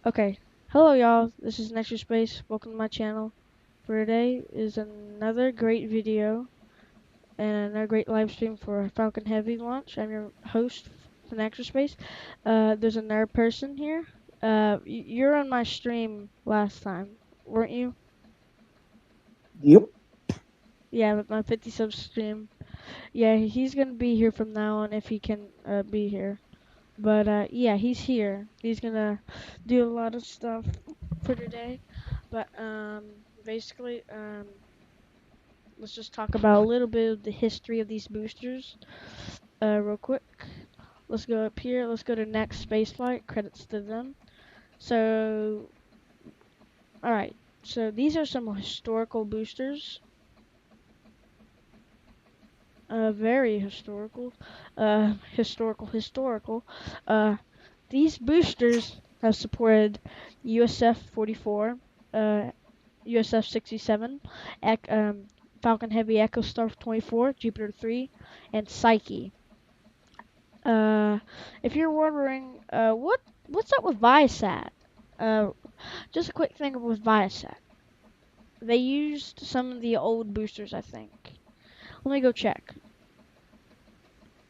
Okay. Hello, y'all. This is Next Space. Welcome to my channel. For today is another great video and another great live stream for Falcon Heavy launch. I'm your host for Next Space. There's another person here. You're on my stream last time, weren't you? Yep. Yeah, with my 50 sub stream. Yeah, he's gonna be here from now on if he can be here. But yeah, he's here. He's gonna do a lot of stuff for today. But basically, let's just talk about a little bit of the history of these boosters, real quick. Let's go up here. Let's go to next spaceflight. Credits to them. So, all right. So these are some historical boosters. Very historical. Historical. Uh, these boosters have supported USF-44, USF-67, Falcon Heavy Echo Star 24, Jupiter 3, and Psyche. If you're wondering, what's up with Viasat? Uh, just a quick thing with Viasat. They used some of the old boosters, I think. Let me go check.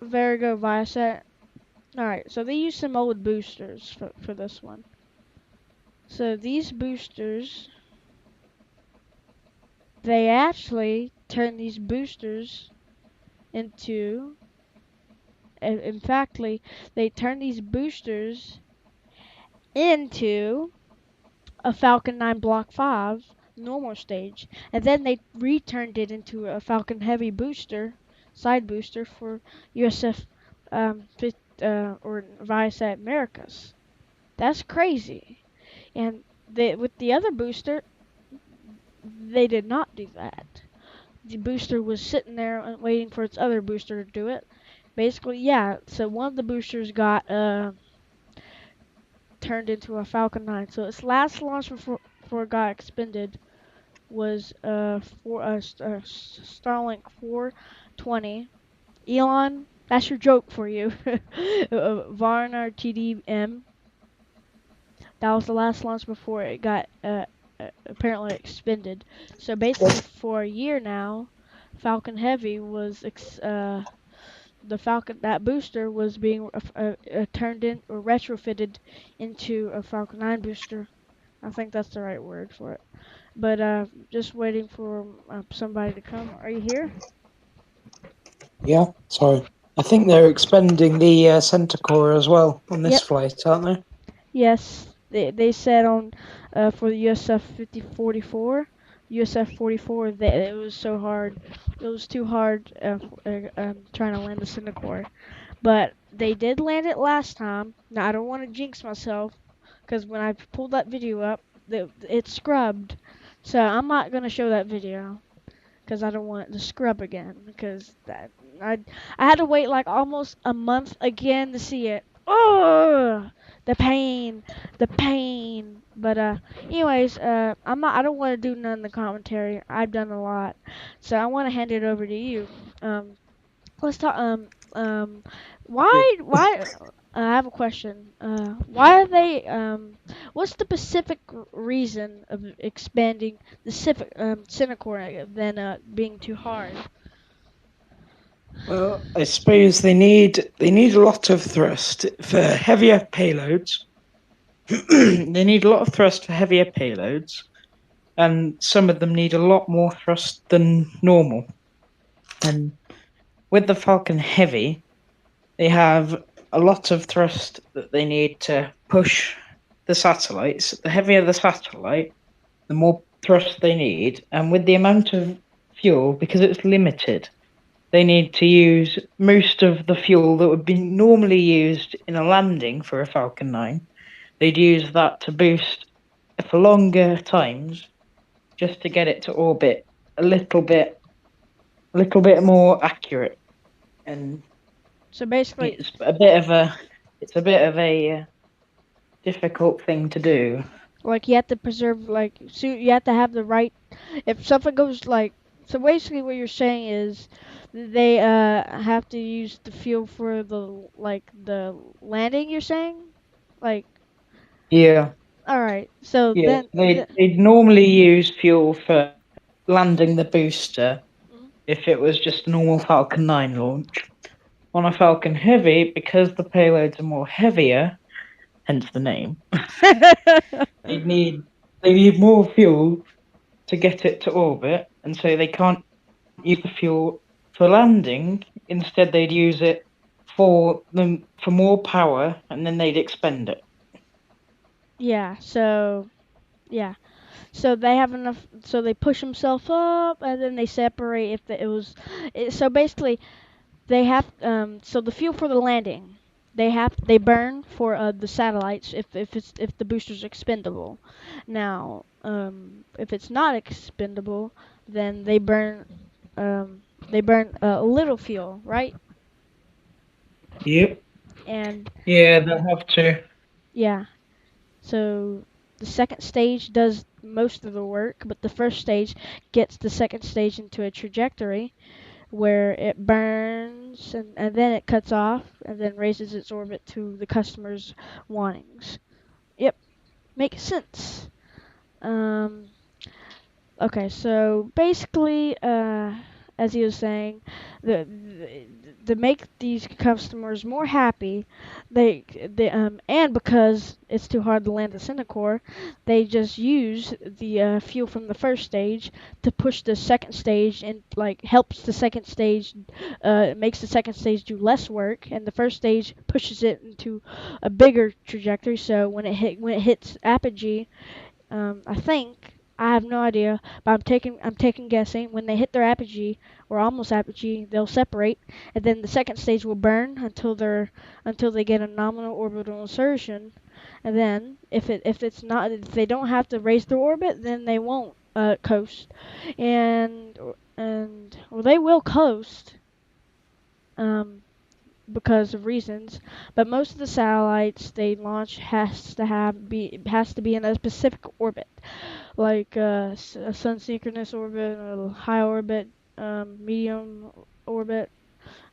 There we go, Viasat. Alright, so they used some old boosters for this one. So these boosters, they actually turn these boosters into, in fact, they turn these boosters into a Falcon 9 Block 5 normal stage, and then they returned it into a Falcon Heavy booster, side booster for USF or Viasat Americas. That's crazy. And with the other booster, they did not do that. The booster was sitting there and waiting for its other booster to do it. Basically, yeah. So one of the boosters got turned into a Falcon 9. So its last launch before it got expended was for Starlink 420. Elon, that's your joke for you. Varna TDM. That was the last launch before it got apparently expended. So basically, for a year now, Falcon Heavy was the Falcon, that booster was being turned in or retrofitted into a Falcon 9 booster. I think that's the right word for it. But just waiting for somebody to come. Are you here? Yeah. Sorry. I think they're expending the center core as well on this Yep. flight, aren't they? Yes. They said on for the USF-44, USF-44 that it was so hard. It was too hard trying to land the center core. But they did land it last time. Now I don't want to jinx myself, because when I pulled that video up, it scrubbed. So I'm not gonna show that video, because I don't want it to scrub again. Because I I had to wait like almost a month again to see it. Oh, the pain, the pain. But anyways, I don't want to do none of the commentary. I've done a lot, so I want to hand it over to you. Let's talk. Why? I have a question. Why are they? What's the specific reason of expanding the Cinecore than being too hard? Well, I suppose they need a lot of thrust for heavier payloads. They need a lot of thrust for heavier payloads, and some of them need a lot more thrust than normal. And with the Falcon Heavy, they have a lot of thrust that they need to push the satellites. The heavier the satellite, the more thrust they need. And with the amount of fuel, because it's limited, they need to use most of the fuel that would be normally used in a landing for a Falcon 9. They'd use that to boost for longer times just to get it to orbit a little bit more accurate. And So basically, it's a bit of a difficult thing to do. like you have to preserve, like, so you have to have the right. If something goes like, so basically, what you're saying is they have to use the fuel for the landing. You're saying, like, Yeah. All right. So Yeah, then, they'd normally use fuel for landing the booster if it was just a normal Falcon 9 launch. On a Falcon Heavy, because the payloads are more heavier, hence the name, they need they need more fuel to get it to orbit, and so they can't use the fuel for landing. Instead, they'd use it for more power, and then they'd expend it. yeah. So yeah. So they have enough. So they push themselves up, and then they separate. If it was, so basically they have. So the fuel for the landing, they burn for the satellites if the booster's expendable. Now, if it's not expendable, then they burn a little fuel, right? Yep. And Yeah, they'll have to. yeah. So the second stage does most of the work, but the first stage gets the second stage into a trajectory where it burns and then it cuts off and then raises its orbit to the customer's wantings. Yep, makes sense. Um, Okay, so basically, as he was saying, to make these customers more happy, and because it's too hard to land the Cinecore, they just use the fuel from the first stage to push the second stage and like helps the second stage, makes the second stage do less work, and the first stage pushes it into a bigger trajectory. So when it hits apogee, I think I have no idea, but I'm taking guessing. When they hit their apogee or almost apogee, they'll separate, and then the second stage will burn until they get a nominal orbital insertion, and then if they don't have to raise their orbit, then they won't coast, and well they will coast. Um, because of reasons, but most of the satellites they launch has to be in a specific orbit, like a sun synchronous orbit, a high orbit, medium orbit,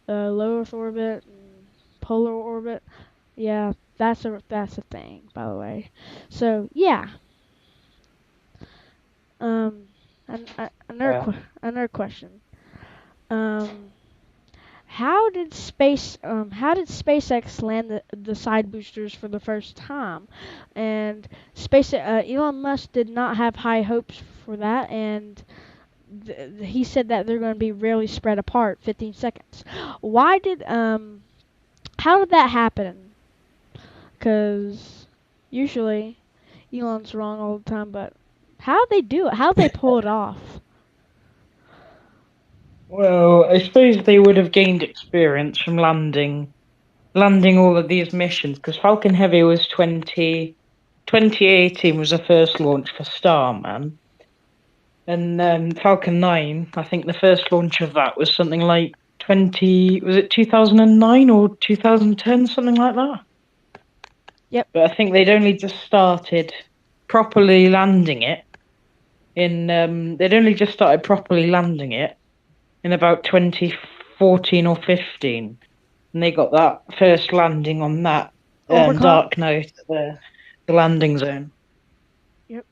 low Earth orbit, and polar orbit. Yeah, that's a thing, by the way. So yeah, um, Yeah. another question. Um, how did SpaceX land the side boosters for the first time? And Elon Musk did not have high hopes for that, and he said that they're going to be really spread apart, 15 seconds. Why did how did that happen? Because usually Elon's wrong all the time, but how they do it? How they pull it off? Well, I suppose they would have gained experience from landing all of these missions because Falcon Heavy was 2018 was the first launch for Starman, and Falcon 9, I think the first launch of that was something like 2009 or 2010, something like that. Yep. But I think they'd only just started properly landing it they'd only just started properly landing it in about 2014 or 15, and they got that first landing on that Overclock. dark night at the landing zone. Yep.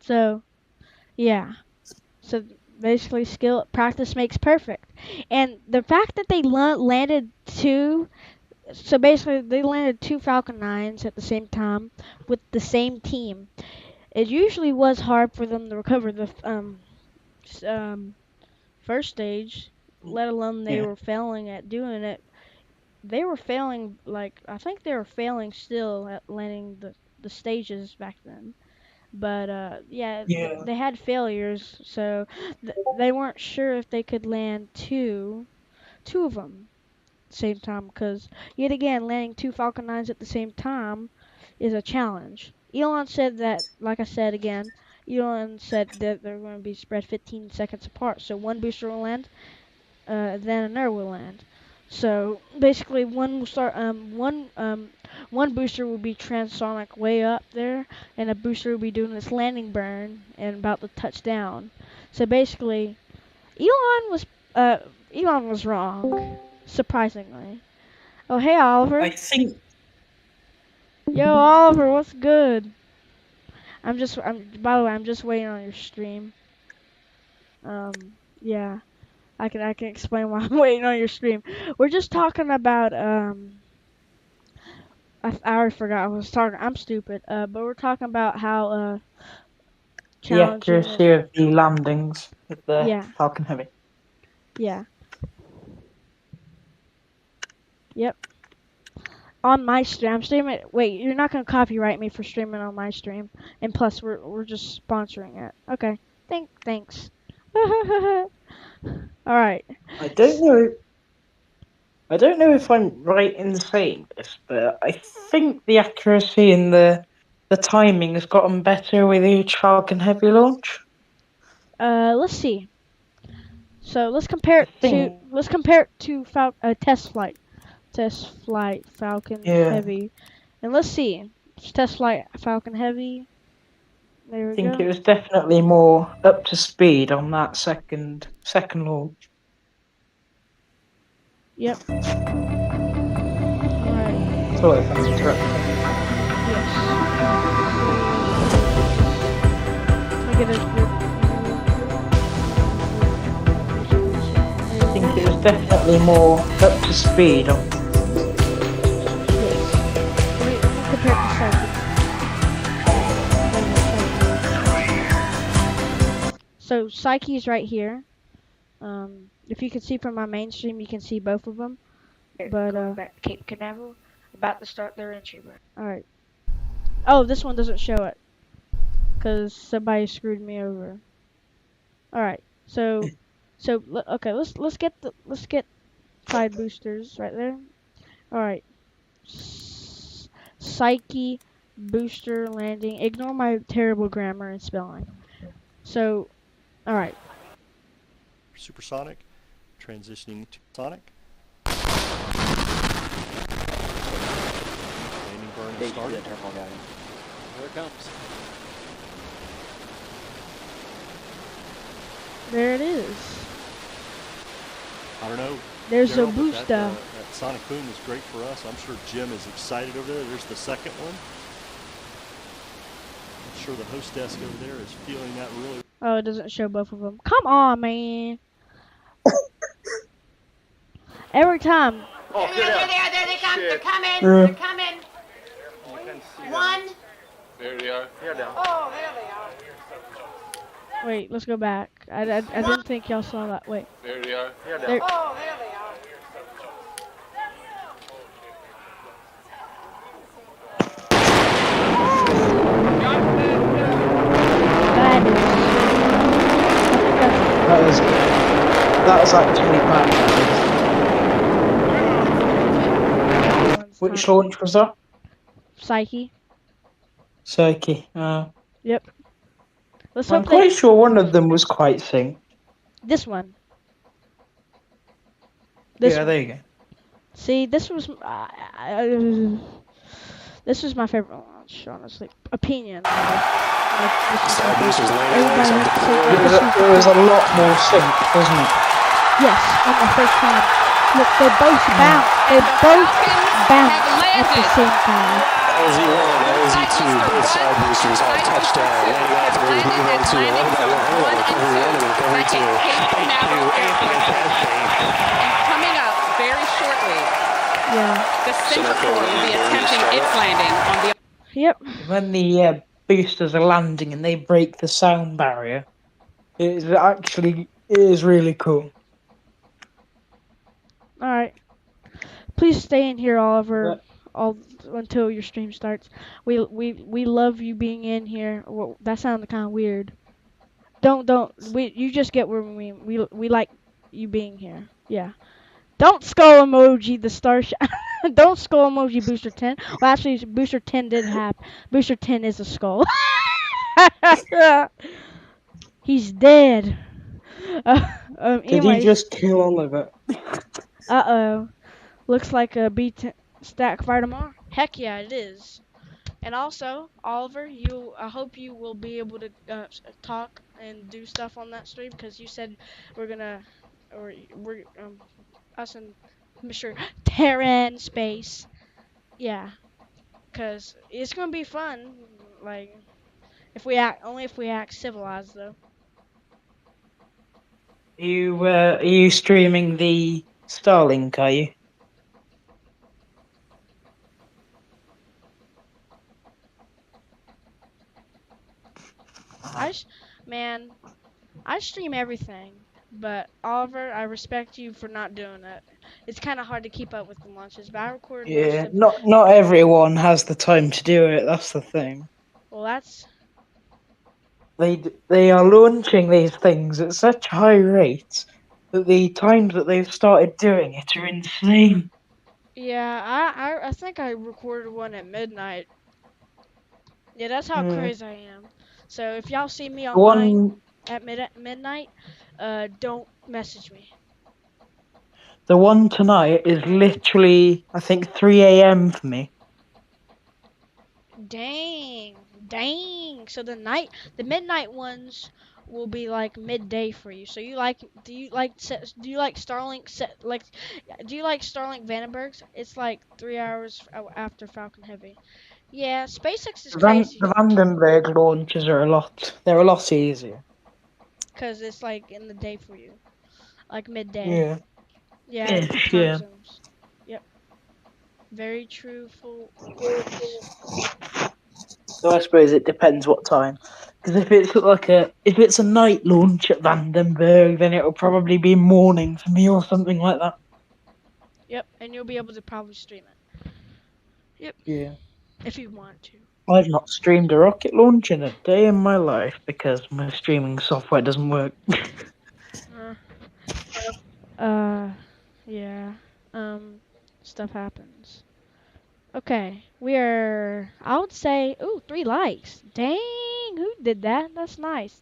So yeah. So basically, skill practice makes perfect, and the fact that they landed two. So basically, they landed two Falcon 9s at the same time with the same team. It usually was hard for them to recover the first stage, let alone they Yeah. were failing at doing it. They were failing, like I think they were failing still at landing the stages back then. But yeah, Yeah. they had failures, so they weren't sure if they could land two of them at the same time. Because yet again, landing two Falcon 9s at the same time is a challenge. Elon said that, like I said again, Elon said that they're going to be spread 15 seconds apart. So one booster will land, then another will land. So basically, one will start. One booster will be transonic way up there, and a booster will be doing its landing burn and about to touch down. So basically, Elon was uh, Elon was wrong, surprisingly. Oh hey I Oliver, think yo Oliver, what's good? By the way, I'm just waiting on your stream. Yeah, I can explain why I'm waiting on your stream. We're just talking about I already forgot I was talking. I'm stupid. But we're talking about how The challenging it. accuracy of the landings with the Yeah, Falcon Heavy. yeah, yep. On my stream, I'm streaming. Wait, you're not gonna copyright me for streaming on my stream. And plus, we're just sponsoring it. Okay. Thanks. All right. I don't know. I don't know if I'm right in saying this, but I think the accuracy and the timing has gotten better with each Falcon Heavy launch. Let's see. So let's compare I it to think. Test flight Falcon Yeah. Heavy, and let's see. Test flight Falcon Heavy. There I we think go. it was definitely more up to speed on that second launch. Yep. Alright. Sorry if I'm interrupting. Yes. Let me get a good. I think it was definitely more up to speed on. Yes. We'll compare it to Psyche. So Psyche's right here. If you can see from my mainstream, you can see both of them. But going back to Cape Canaveral, about to start their entry burn. all right. Oh, this one doesn't show it, cause somebody screwed me over. All right. So okay. Let's get side boosters right there. All right. Psyche booster landing. Ignore my terrible grammar and spelling. So, all right. Supersonic, transitioning to sonic. Landing burn is started. Here it comes. There it is. I don't know. There's Gerald, a but booster. that sonic boom is great for us. I'm sure Jim is excited over there. There's the second one. I'm sure the host desk over there is feeling that really. Oh, it doesn't show both of them. Come on, man. Every time. Oh, there they come. Shit. They're coming. Yeah. They're coming. One. There they are. Oh, there they are. Wait, let's go back. I didn't think y'all saw that. Wait. There they are. There. Oh, there they are. That is. That was actually bad. Which launch was that? Psyche. Psyche. Yep. Let's I'm hope quite sure one of them was quite synced. this one. Yeah, there you go. See, this was my favorite launch, honestly. Opinion. It was a lot more synced, wasn't it? Yes, on the first time. Look, they both bounced. They both bounced at the same time. LZ1, LZ2, both side boosters have touchdown. Landing off the move on to 11 by 1, recovery 1 and recovery 2. Cape Canaveral Airport. And coming up very shortly, the Central will be attempting its landing on the. Yep. When the boosters are landing and they break the sound barrier, it is really cool. All right. Please stay in here, Oliver. Until your stream starts. We love you being in here. Well, that sounded kind of weird. You just get where we like you being here. Yeah. Don't skull emoji the star Don't skull emoji booster 10. Well, actually booster 10 did happen. Booster 10 is a skull. He's dead. Did he just kill Oliver? Uh-oh. Looks like a B10 stack fire tomorrow. Heck yeah, it is. And also, Oliver, I hope you will be able to talk and do stuff on that stream, because you said us and Mr. Terran Space. Yeah, because it's gonna be fun. Like, Only if we act civilized, though. Are you streaming the Starlink? Are you? Man, I stream everything. But Oliver, I respect you for not doing it. It's kind of hard to keep up with the launches, but I recorded most Yeah. of. Not everyone has the time to do it. That's the thing. Well, that's They are launching these things at such high rates that the times that they've started doing it are insane. yeah. I think I recorded one at midnight. Yeah, that's how Mm. crazy I am. So if y'all see me The online one, at midnight, don't message me. the one tonight is literally, I think, 3 a.m. for me. Dang. So the midnight ones will be like midday for you. So do you like Starlink do you like Starlink Vandenbergs? It's like 3 hours after Falcon Heavy. Yeah, SpaceX is crazy The Vandenberg launches are they're a lot easier. because it's like in the day for you, like midday. Yeah. Yeah, Ish, time yeah. zones. Yep, very truthful words. So I suppose it depends what time. Because if it's a night launch at Vandenberg, then it'll probably be morning for me or something like that. Yep, and you'll be able to probably stream it. Yep, Yeah. if you want to. I've not streamed a rocket launch in a day in my life because my streaming software doesn't work. Uh, uh, yeah. Stuff happens. Okay, I would say, ooh, 3 likes. Dang, who did that? That's nice.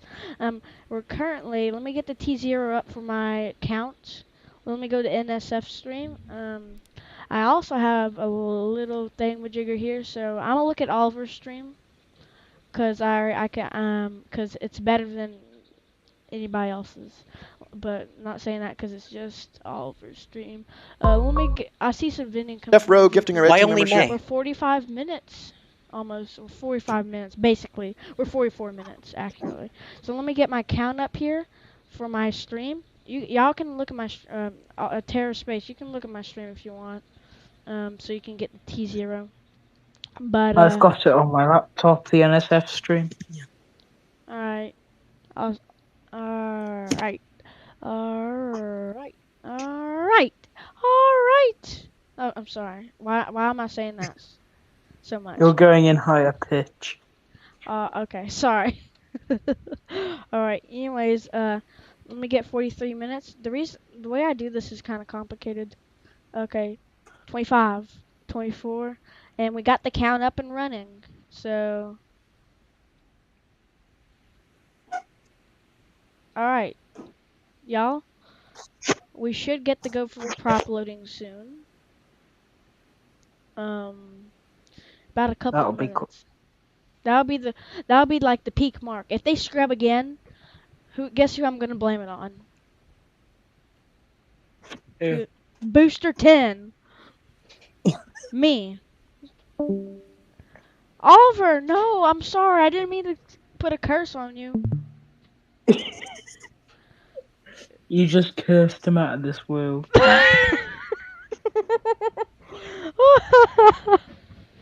We're currently, let me get the T0 up for my count. Let me go to NSF stream. I also have a little thing with Jigger here, so I'm gonna look at Oliver's stream, cause it's better than anybody else's. But not saying that because it's just Oliver's stream. I see some vending coming Jeff in Rowe on gifting a YouTube. red team membership. We're 45 minutes. Almost 45 minutes, basically. We're 44 minutes, accurately. So let me get my count up here for my stream. Y'all can look at my Terra Space. You can look at my stream if you want. So you can get the T0. But I've got it on my laptop, the NSF stream. all right. All right. Alright. Alright. Alright. Oh, I'm sorry. Why am I saying that so much? You're going in higher pitch. Okay. Sorry. Alright. Anyways, let me get 43 minutes. The way I do this is kind of complicated. Okay. 25, 24, and we got the count up and running. So, alright. Y'all, we should get the go for prop loading soon. About a couple That'll of be cool. minutes. That'll be like the peak mark. If they scrub again, guess who I'm gonna blame it on? Yeah. Booster 10. Me. Oliver, no, I'm sorry. I didn't mean to put a curse on you. You just cursed him out of this world.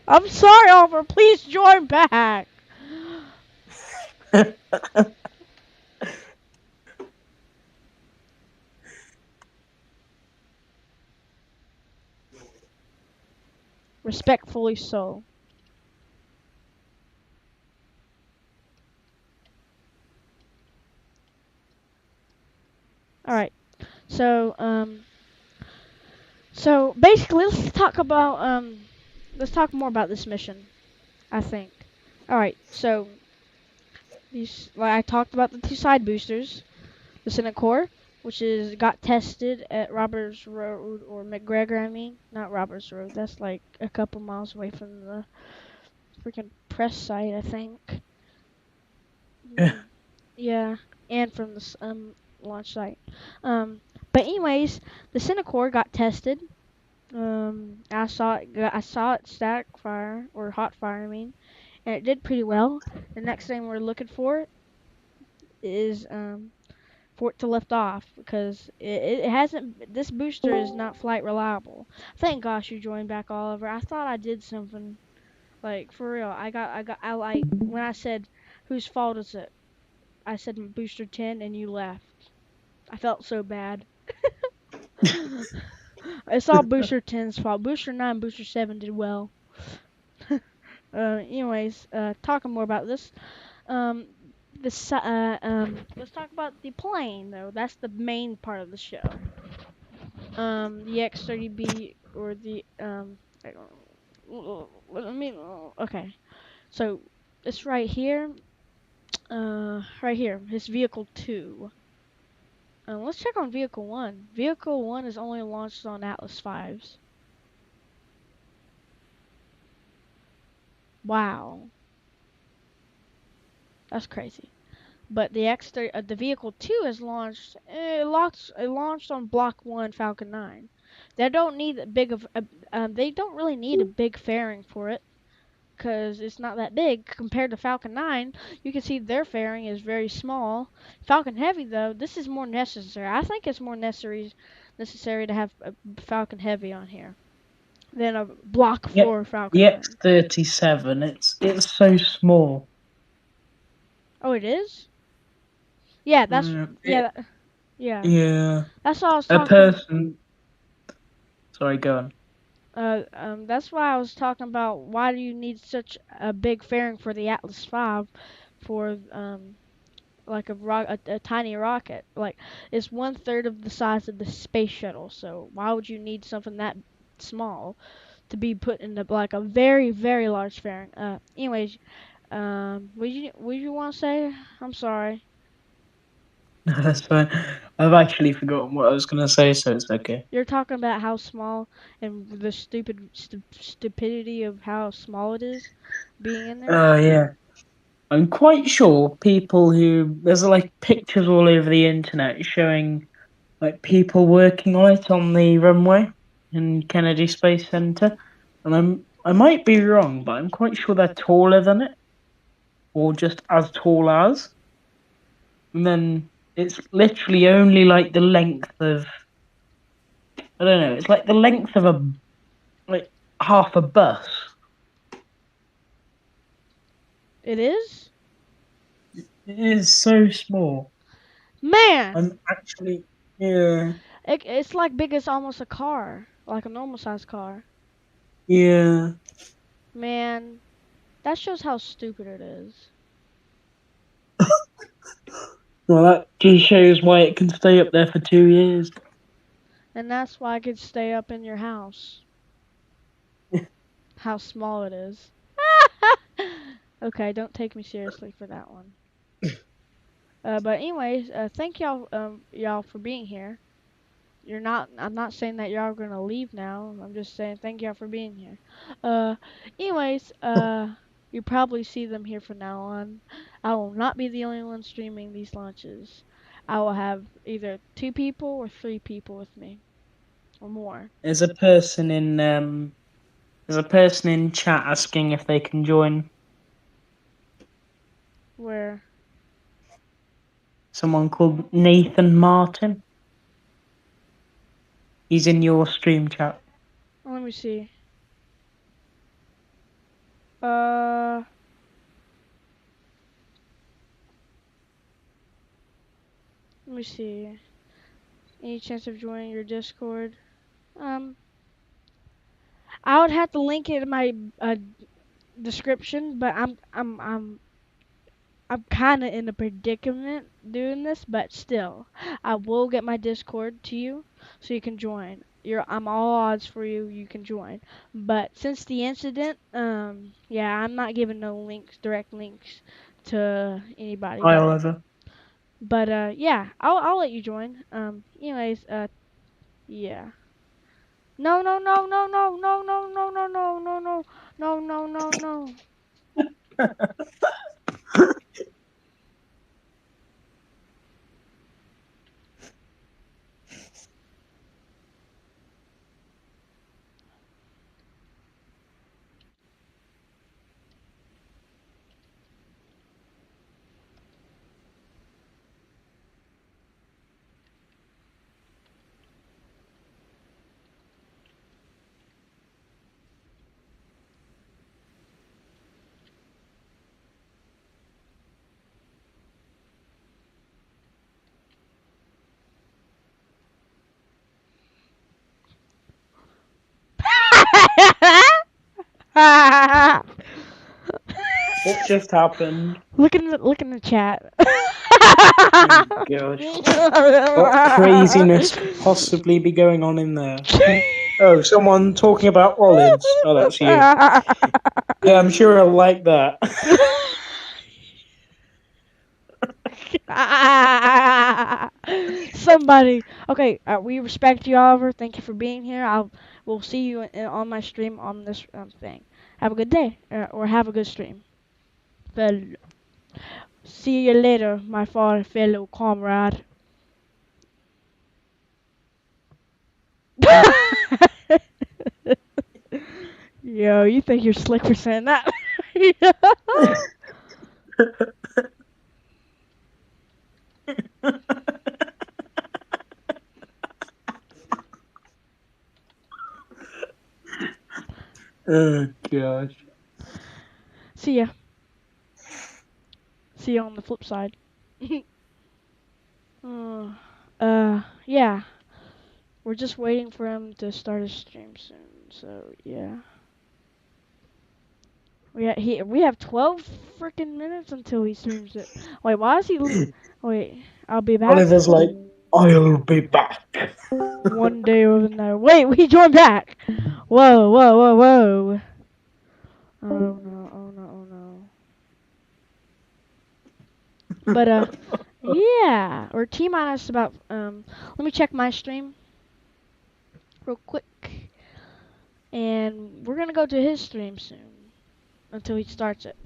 I'm sorry, Oliver. Please join back. Respectfully so. Alright. So basically let's talk more about this mission, I think. Alright, so I talked about the two side boosters. The Senate Core, which got tested at Roberts Road, or McGregor, I mean. Not Roberts Road. That's like a couple miles away from the freaking press site, I think. Yeah, and from the launch site. But anyways, the Senate Core got tested. I saw it static fire, or hot fire, I mean. and it did pretty well. The next thing we're looking for is for it to lift off because it hasn't. This booster is not flight reliable. Thank gosh you joined back, Oliver. I thought I did something like for real. I like when I said whose fault is it? I said booster 10 and you left. I felt so bad. It's all booster 10's fault. Booster 9, booster 7 did well. Anyways, talking more about this. Um, let's talk about the plane though. That's the main part of the show. The X-30B or the I don't, let me okay. So it's right here. Right here. It's vehicle 2. Let's check on vehicle 1. Vehicle 1 is only launched on Atlas 5s. Wow. That's crazy. But the X30, the vehicle 2 is launched. It launched on Block 1 Falcon 9. They don't need a big of. They don't really need a big fairing for it, because it's not that big compared to Falcon 9. You can see their fairing is very small. Falcon Heavy though, this is more necessary. I think it's more necessary to have a Falcon Heavy on here than a Block 4 Falcon The 9. X-37, it's so small. Oh, it is? Yeah, that's yeah. That's what I was A talking. person. Sorry, go on. That's why I was talking about why do you need such a big fairing for the Atlas V for like a tiny rocket. Like it's 1/3 of the size of the space shuttle. So why would you need something that small to be put into like a very very large fairing? Anyways, would you want to say? I'm sorry. No, that's fine. I've actually forgotten what I was gonna say, so it's okay. You're talking about how small and the stupidity of how small it is being in there. Yeah. I'm quite sure there's like pictures all over the internet showing like people working on it on the runway in Kennedy Space Center, and I might be wrong, but I'm quite sure they're taller than it, or just as tall as. And then it's literally only like the length of, I don't know, it's like the length of like half a bus. It is? It is so small. Man! I'm actually, yeah. It's like big as almost a car. Like a normal sized car. Yeah. Man, that shows how stupid it is. Well, that just shows why it can stay up there for 2 years. And that's why I could stay up in your house. How small it is. Okay, don't take me seriously for that one. But anyways, thank y'all for being here. I'm not saying that y'all are gonna leave now. I'm just saying thank y'all for being here. Anyways, you probably see them here from now on. I will not be the only one streaming these launches. I will have either 2 people or 3 people with me, or more. There's a person in chat asking if they can join. Where? Someone called Nathan Martin. He's in your stream chat. Let me see. Let me see. Any chance of joining your Discord? I would have to link it in my description, but I'm kind of in a predicament doing this, but still, I will get my Discord to you so you can join. I'm all odds for you. You can join, but since the incident, yeah, I'm not giving no direct links to anybody. Hi, Oliver. But yeah, I'll let you join. Anyways, yeah. No, no, no, no, no, no, no, no, no, no, no, no, no, no, no, no. What just happened? Look in the chat. Oh, gosh. What craziness could possibly be going on in there? Oh, someone talking about olives. Oh, that's you. Yeah, I'm sure I'll like that. Somebody. Okay, we respect you, Oliver. Thank you for being here. We'll see you on my stream on this thing. Have a good day, or have a good stream. Well, see you later, my fellow comrade. Yo, you think you're slick for saying that? Oh, gosh. See ya. See you on the flip side. Yeah. We're just waiting for him to start his stream soon. So yeah. We have 12 freaking minutes until he streams it. Wait, why is he? Wait, I'll be back. Oliver's like, I'll be back. One day or another. Wait, we joined back. Whoa, whoa, whoa, whoa. Oh no, oh no, oh no. But yeah, we're T-minus about let me check my stream real quick. And we're gonna go to his stream soon until he starts it.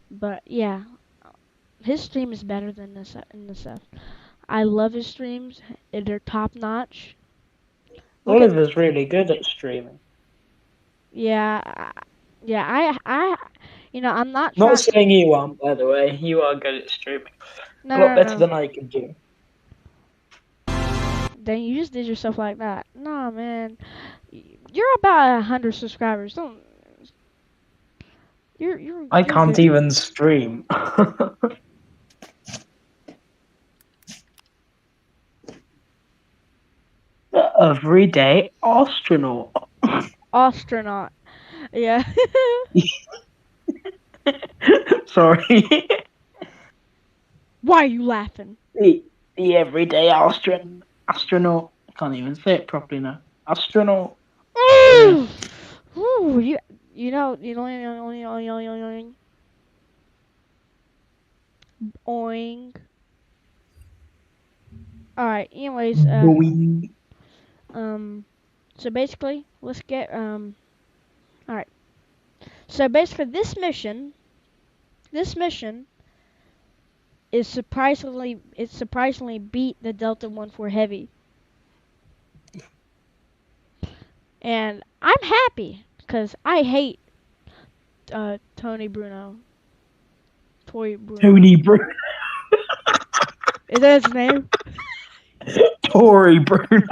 But yeah, his stream is better than this NSF. I love his streams. They're top notch. Oliver's really good at streaming. Yeah, I'm not. Not saying you aren't, by the way. You are good at streaming. No, a lot better than I can do. Then you just did yourself like that. Nah, man. You're about 100 subscribers. Don't. I can't good. even stream. The everyday astronaut. Astronaut. Yeah. Sorry. Why are you laughing? The everyday astronaut. I can't even say it properly now. Astronaut. Ooh, ooh, you know, oing. All right. Anyways, so basically, let's get all right. So basically, this mission is surprisingly beat the Delta 1-4 Heavy. And I'm happy because I hate Tony Bruno. Tony Bruno. Is that his name? Tory Bruno.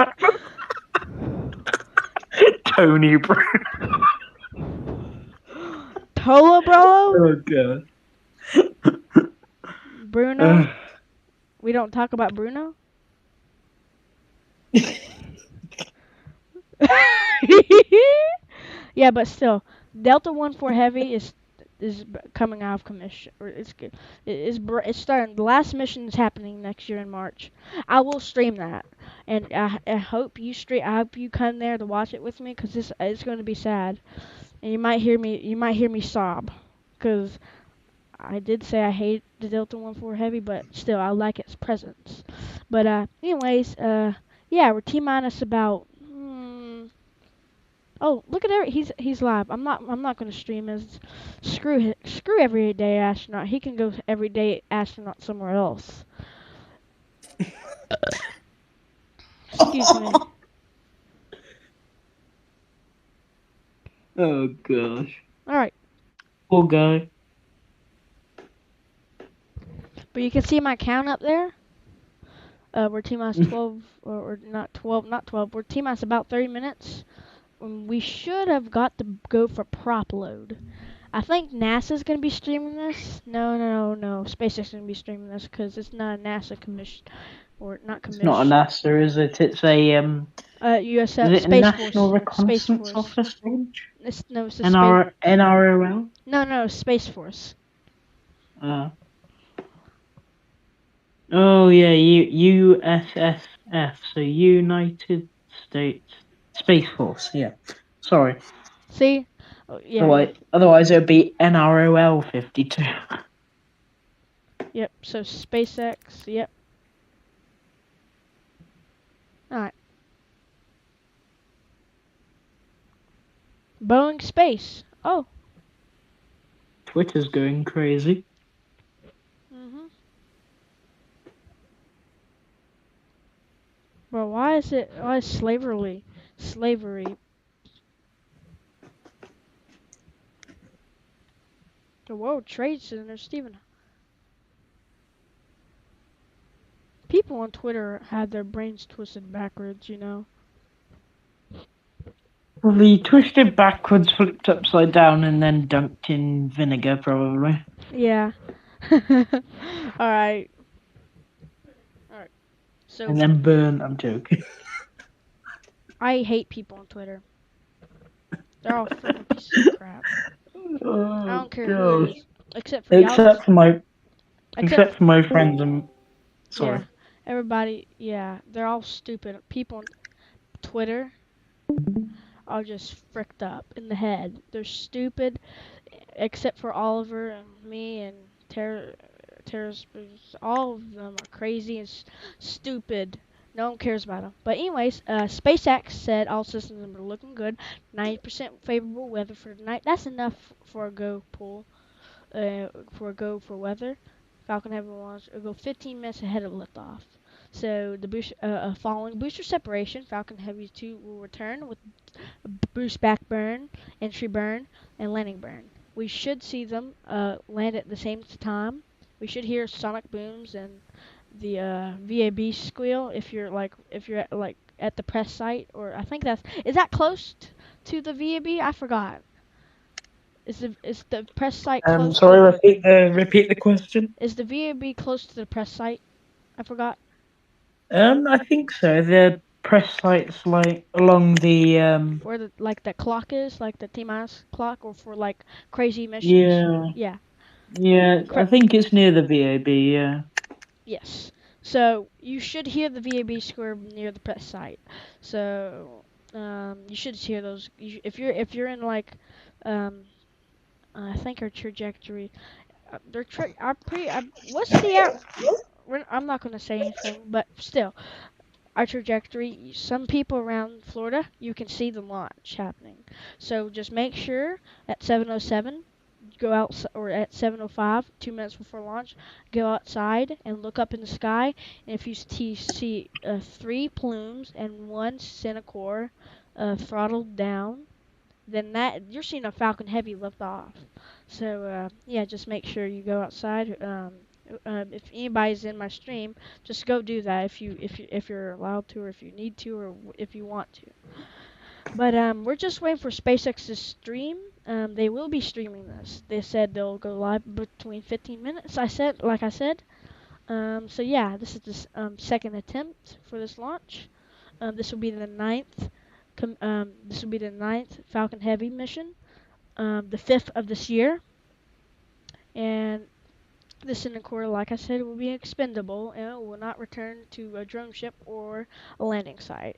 Tony Bruno. Tola Bro? Oh god. Bruno? We don't talk about Bruno? Yeah, but still, Delta 1-4 Heavy is coming out of commission. Or it's good. It's starting. The last mission is happening next year in March. I will stream that, and I hope you stream. I hope you come there to watch it with me, cause it's going to be sad, and you might hear me sob, cause I did say I hate the Delta 1-4 Heavy, but still I like its presence. But anyways, yeah, we're T-minus about. Oh, look at Eric. He's live. I'm not gonna stream as screw everyday astronaut. He can go everyday astronaut somewhere else. Excuse me. Oh gosh. All right. Poor guy. But you can see my count up there. We're T-minus 12 or not 12. We're T-minus about 30 minutes. We should have got to go for prop load. I think NASA's going to be streaming this. No. SpaceX is going to be streaming this because it's not a NASA commission. Or not commission. It's not a NASA, is it? It's a USF is it Space National Force. Reconnaissance Office? It's a NROL? No, Space Force. Oh yeah, USSF, so United States Space Force. Yeah, sorry. See? Oh, yeah. Otherwise, it would be NROL 52. Yep. So SpaceX. Yep. All right. Boeing Space. Oh. Twitter's going crazy. Mhm. Bro, why is slavery? The World Trade Center, Stephen. People on Twitter had their brains twisted backwards, you know. Well, he twisted backwards, flipped upside down, and then dunked in vinegar, probably. Yeah. All right. All right. So And then burn. I'm joking. I hate people on Twitter. They're all freaking pieces of crap. I Oh don't care who it gosh. is, except for y'all. Except for my friends and Yeah, sorry. everybody. Yeah, they're all stupid. People on Twitter are just fricked up in the head. They're stupid, except for Oliver and me and Tara's. All of them are crazy and stupid. No one cares about them. But anyways, SpaceX said all systems are looking good. 90% favorable weather for tonight. That's enough for a go pool. For a go for weather. Falcon Heavy launch will go 15 minutes ahead of liftoff. So the following booster separation, Falcon Heavy 2 will return with boost back burn, entry burn, and landing burn. We should see them land at the same time. We should hear sonic booms and the VAB squeal if you're at the press site, or I think is that close to the VAB? I forgot. Is the press site close Sorry. to Repeat the question. Is the VAB close to the press site? I forgot. I think so. The press site's like along the Where the clock is, like the T-minus clock, or for like crazy missions. Yeah. Yeah. Yeah. I think it's near the VAB. Yeah. Yes. So you should hear the VAB square near the press site. So you should hear those. If you're in like I think our trajectory. What's the I'm not gonna say anything, but still, our trajectory. Some people around Florida, you can see the launch happening. So just make sure at 7:07, go out, or at 7:05, 2 minutes before launch, go outside and look up in the sky. And if you see 3 plumes and 1 Cinecore throttled down, then you're seeing a Falcon Heavy lift off. So yeah, just make sure you go outside. If anybody's in my stream, just go do that if you're allowed to, or if you need to, or if you want to. But we're just waiting for SpaceX to stream. They will be streaming this. They said they'll go live between 15 minutes. Like I said. So yeah, this is the second attempt for this launch. This will be the ninth. This will be the ninth Falcon Heavy mission, the fifth of this year, and the Cinecore, like I said, will be expendable and it will not return to a drone ship or a landing site.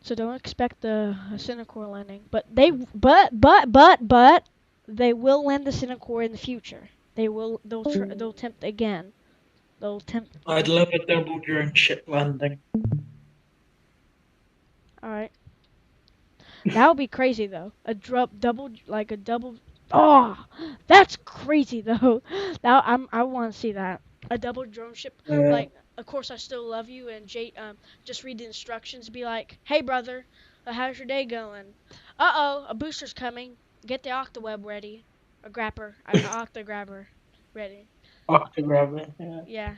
So don't expect a Cinecore landing, but they will land the Cinecore in the future. They'll attempt again. They'll attempt. I'd love a double drone ship landing. All right. That would be crazy though. A double. Oh, that's crazy though. I want to see that. A double drone ship. Like, of course I still love you, and just read the instructions. Be like, hey brother, how's your day going? A booster's coming. Get the octaweb ready. A grabber. An octograbber ready. Octograbber. Yeah.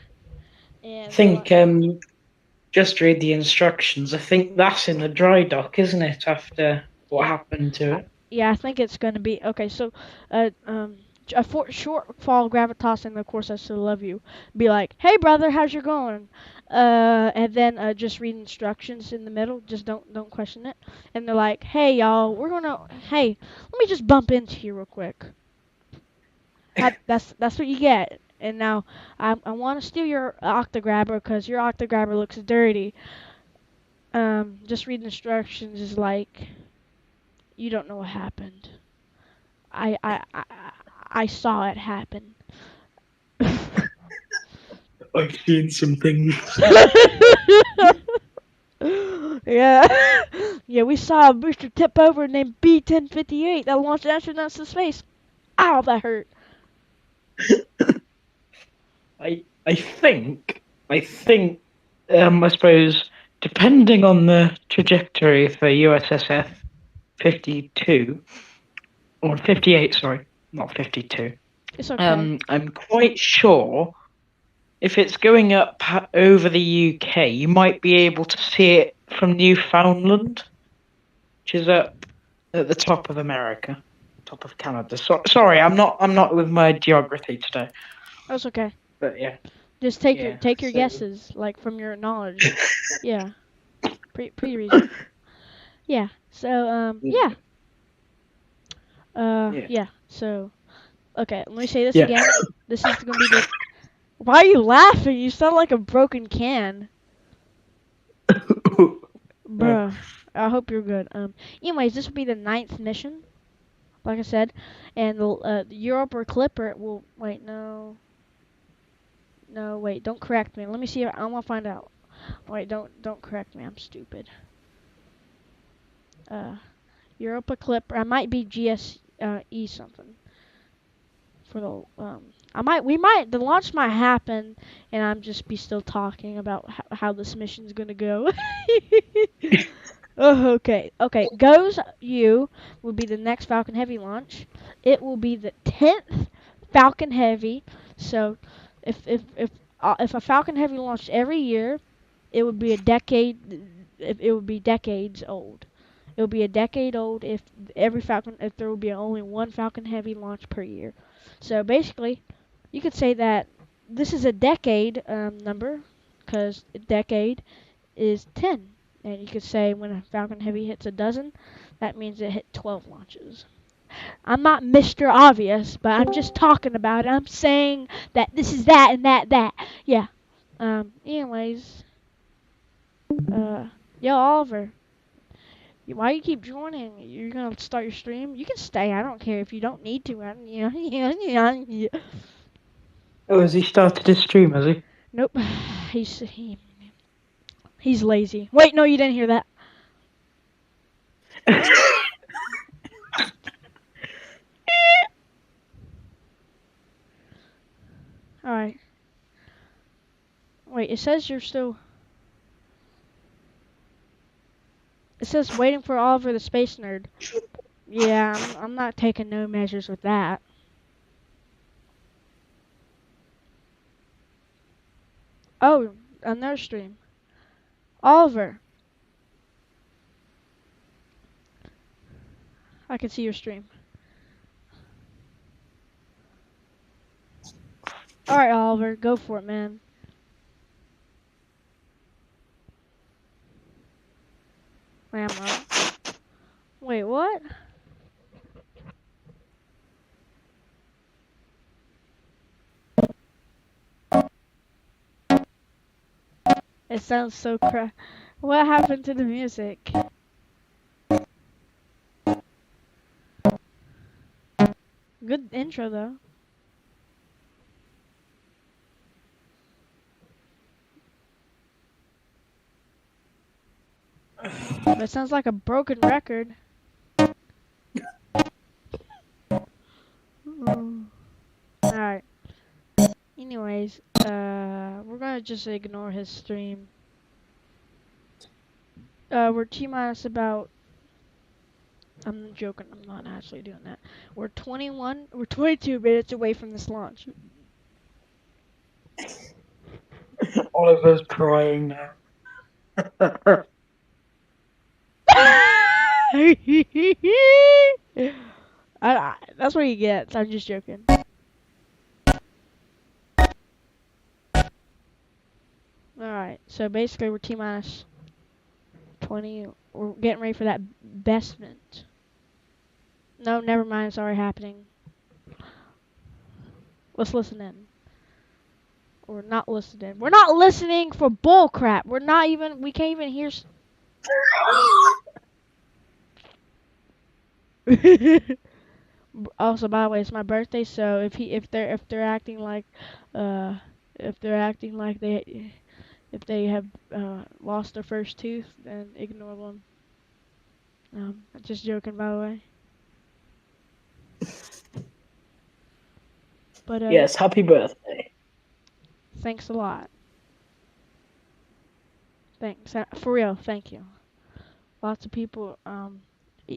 And I think just read the instructions. I think that's in the dry dock, isn't it? After what happened to it. Yeah, I think it's going to be okay. So, short fall gravitas, and of course I still love you. Be like, hey brother, how's your going? And then just read instructions in the middle. Just don't question it. And they're like, hey y'all, hey, let me just bump into you real quick. That's what you get. And now I want to steal your octograbber because your octograbber looks dirty. Just reading instructions is like you don't know what happened. I I I, I saw it happen. I've seen some things. Yeah. Yeah, we saw a booster tip over named B-1058 that launched astronauts to space. Ow, that hurt. I think I suppose depending on the trajectory for USSF 52 or 58, sorry, not 52. It's okay. I'm quite sure if it's going up over the UK, you might be able to see it from Newfoundland, which is up at the top of America, top of Canada. Sorry, I'm not with my geography today. That's okay. But yeah. Just take your guesses, like from your knowledge. Yeah. Pretty reasonable. Yeah. So yeah. So okay, let me say this again. This is gonna be the. Why are you laughing? You sound like a broken can. Bruh. I hope you're good. Anyways, this will be the 9th mission. Like I said, and the Europa Clipper will wait. No, wait. Don't correct me. Let me see. I want to find out. Wait. Don't correct me. I'm stupid. Europa Clipper. I might be GSE something. For the the launch might happen, and I'm just be still talking about how this mission's gonna go. Oh, okay. Goes U will be the next Falcon Heavy launch. It will be the 10th Falcon Heavy. So, if a Falcon Heavy launched every year, it would be a decade. It would be decades old. It would be a decade old if there would be only one Falcon Heavy launch per year. So basically, you could say that this is a decade number, because a decade is 10. And you could say when a Falcon Heavy hits a dozen, that means it hit 12 launches. I'm not Mr. Obvious, but I'm just talking about it. I'm saying that this is that and that. Yeah. Anyways. Yo, Oliver. Why you keep joining? You're gonna start your stream? You can stay. I don't care if you don't need to. Oh, has he started his stream, has he? Nope. He's lazy. Wait, no, you didn't hear that. Alright. Wait, it says you're still... It says waiting for Oliver the Space Nerd. Yeah, I'm not taking no measures with that. Oh, another stream. Oliver. I can see your stream. Alright, Oliver, go for it, man. Wait, I'm up. Wait, what? It sounds so What happened to the music? Good intro, though. That sounds like a broken record. Alright. Anyways, we're gonna just ignore his stream. We're T-minus about... I'm joking, I'm not actually doing that. We're 22 minutes away from this launch. Oliver's crying now. That's what he gets. I'm just joking. Alright, so basically we're T-minus 20. We're getting ready for that bestment. No, never mind. It's already happening. Let's listen in. Or not listen in. We're not listening for bull crap. We can't even hear. Also, by the way, it's my birthday, so if they're acting like, uh, if they're acting like if they have lost their first tooth, then ignore them. Just joking, by the way. But yes, happy birthday. Thanks a lot. Thanks for real. Thank you. Lots of people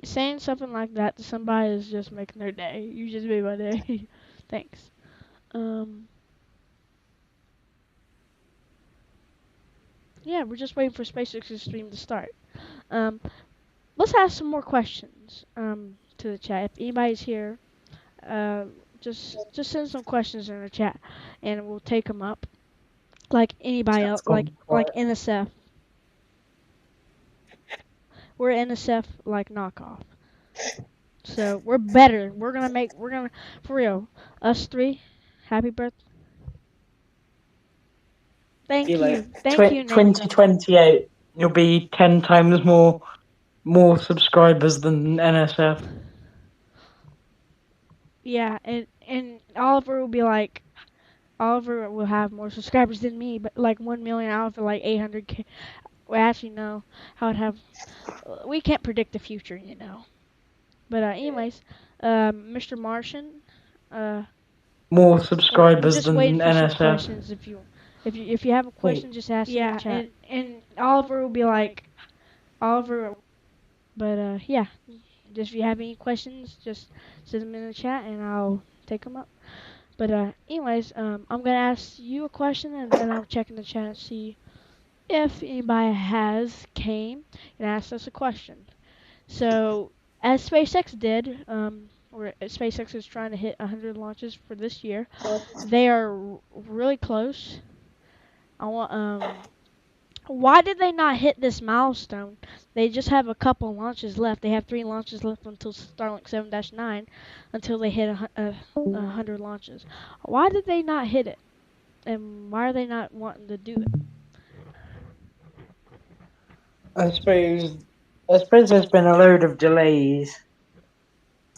saying something like that to somebody is just making their day. You just made my day. Thanks. Yeah, we're just waiting for SpaceX's stream to start. Let's ask some more questions to the chat. If anybody's here, just send some questions in the chat, and we'll take them up. Like anybody else, like NSF. We're NSF like knockoff. So we're better. We're gonna for real. Us three. Happy birthday. Thank you. Thank you, Nick. 2028, you'll be 10 times more subscribers than NSF. Yeah, and Oliver will be like, Oliver will have more subscribers than me, but like 1 million. Oliver like 800K. Well, actually, no. I would have. We can't predict the future, you know. But anyways, Mr. Martian. More subscribers than waiting for NSF. some questions. If you have a question, just ask in the chat. And Oliver will be like, Oliver. But yeah, just if you have any questions, just send them in the chat and I'll take them up. But anyways, I'm gonna ask you a question and then I'll check in the chat and see if anybody has came and asked us a question. So as SpaceX did, or SpaceX is trying to hit 100 launches for this year. They are really close. Why did they not hit this milestone? They just have a couple launches left. They have 3 launches left until Starlink 7-9, until they hit 100 launches. Why did they not hit it? And why are they not wanting to do it? I suppose there's been a load of delays.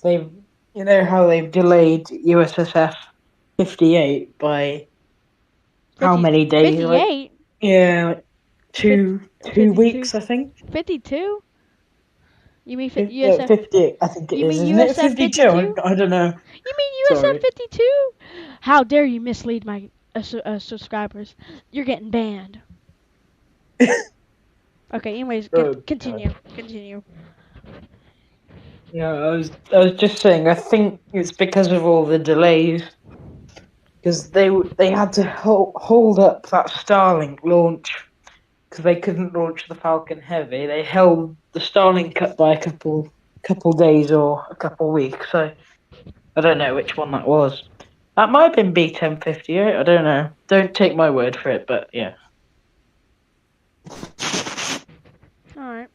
You know how they've delayed USSF-58 by how many days? 58? Yeah, two 52? weeks, I think. 52? You mean USF? 58, I think it is. Isn't it 52? I don't know. You mean USF-52? How dare you mislead my subscribers? You're getting banned. Okay, anyways, continue. Yeah, I was just saying, I think it's because of all the delays. Because they had to hold up that Starlink launch because they couldn't launch the Falcon Heavy. They held the Starlink up by a couple days or a couple weeks. So I don't know which one that was. That might have been B1058. I don't know. Don't take my word for it, but yeah. All right.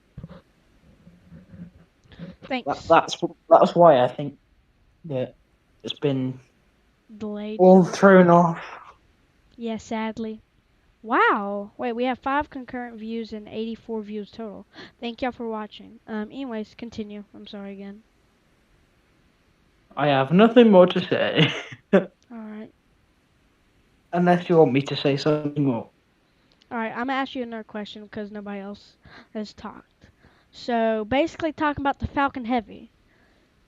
Thanks. That's why I think that it's been delayed. All thrown off. Yeah, sadly. Wow. Wait, we have 5 concurrent views and 84 views total. Thank y'all for watching. Anyways, continue. I'm sorry again. I have nothing more to say. Alright. Unless you want me to say something more. Alright, I'm going to ask you another question because nobody else has talked. So, basically talking about the Falcon Heavy.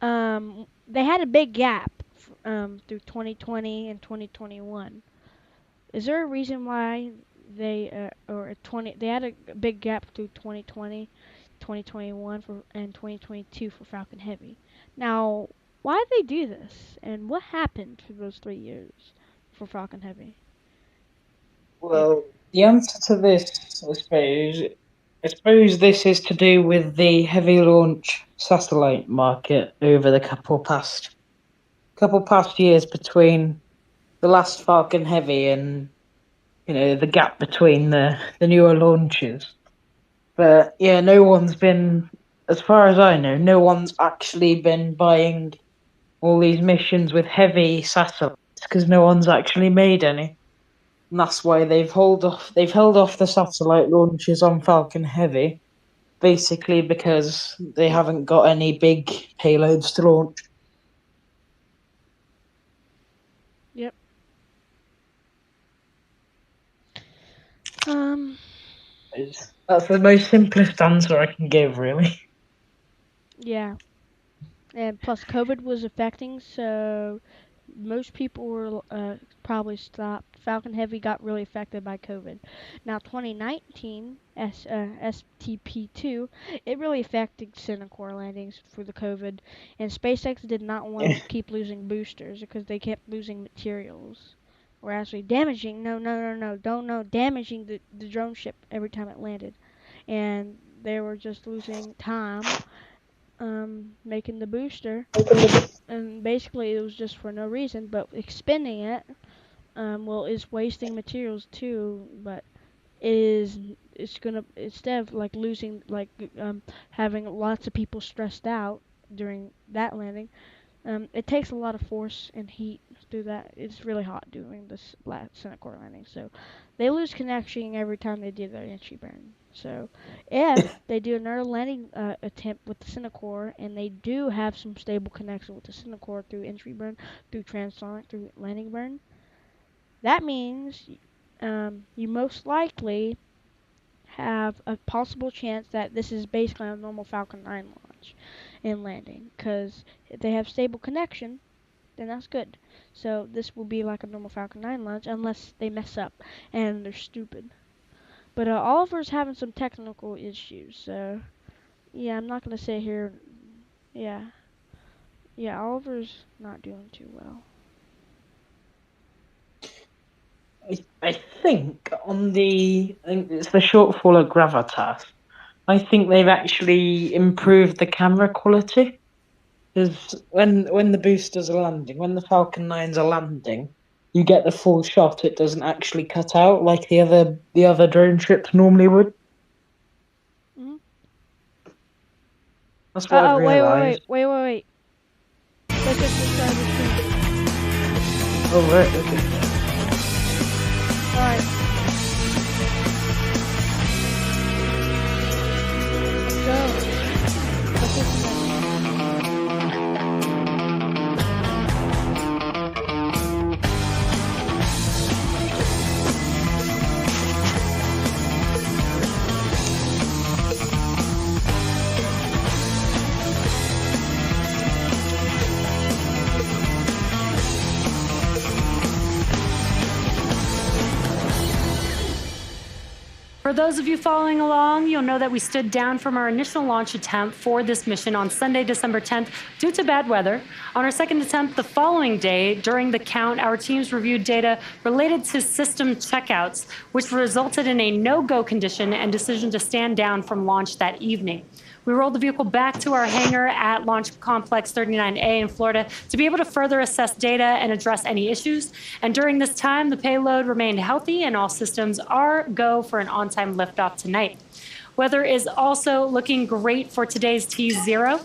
They had a big gap through 2020 and 2021. Is there a reason why they had a big gap through 2020, 2021 and 2022 for Falcon Heavy? Now, why did they do this, and what happened for those 3 years for Falcon Heavy? Well, the answer to this, I suppose this is to do with the heavy launch satellite market over the couple past years between the last Falcon Heavy and the gap between the newer launches. But yeah, no one's been, as far as I know, no one's actually been buying all these missions with heavy satellites because no one's actually made any. And that's why they've held off the satellite launches on Falcon Heavy, basically because they haven't got any big payloads to launch. Yep. That's the most simplest answer I can give, really. Yeah. And plus, COVID was affecting, so most people were probably stopped. Falcon Heavy got really affected by COVID. Now, 2019 STP-2, it really affected Cinecore landings for the COVID, and SpaceX did not want to keep losing boosters because they kept losing materials. Or actually damaging, damaging the drone ship every time it landed. And they were just losing time making the booster, and basically it was just for no reason, but expending it is wasting materials too, but it's gonna, instead of like losing, like having lots of people stressed out during that landing, it takes a lot of force and heat through that. It's really hot during this last Cinecore landing, so they lose connection every time they do their entry burn. So if they do another landing attempt with the Cinecore, and they do have some stable connection with the Cinecore through entry burn, through transonic, through landing burn, that means you most likely have a possible chance that this is basically a normal Falcon 9 launch and landing, because if they have stable connection, then that's good. So this will be like a normal Falcon 9 launch unless they mess up and they're stupid. But Oliver's having some technical issues, so yeah, I'm not gonna sit here. Yeah, Oliver's not doing too well. I think it's the shortfall of gravitas. I think they've actually improved the camera quality, because when the boosters are landing, when the Falcon 9s are landing, you get the full shot. It doesn't actually cut out like the other drone ships normally would. Mm-hmm. That's what I've realised. Wait. Let's just restart the stream. Oh, right, okay. Alright. Let's go. Let's just For those of you following along, you'll know that we stood down from our initial launch attempt for this mission on Sunday, December 10th, due to bad weather. On our second attempt the following day, during the count, our teams reviewed data related to system checkouts, which resulted in a no-go condition and decision to stand down from launch that evening. We rolled the vehicle back to our hangar at Launch Complex 39A in Florida to be able to further assess data and address any issues. And during this time, the payload remained healthy and all systems are go for an on-time liftoff tonight. Weather is also looking great for today's T0.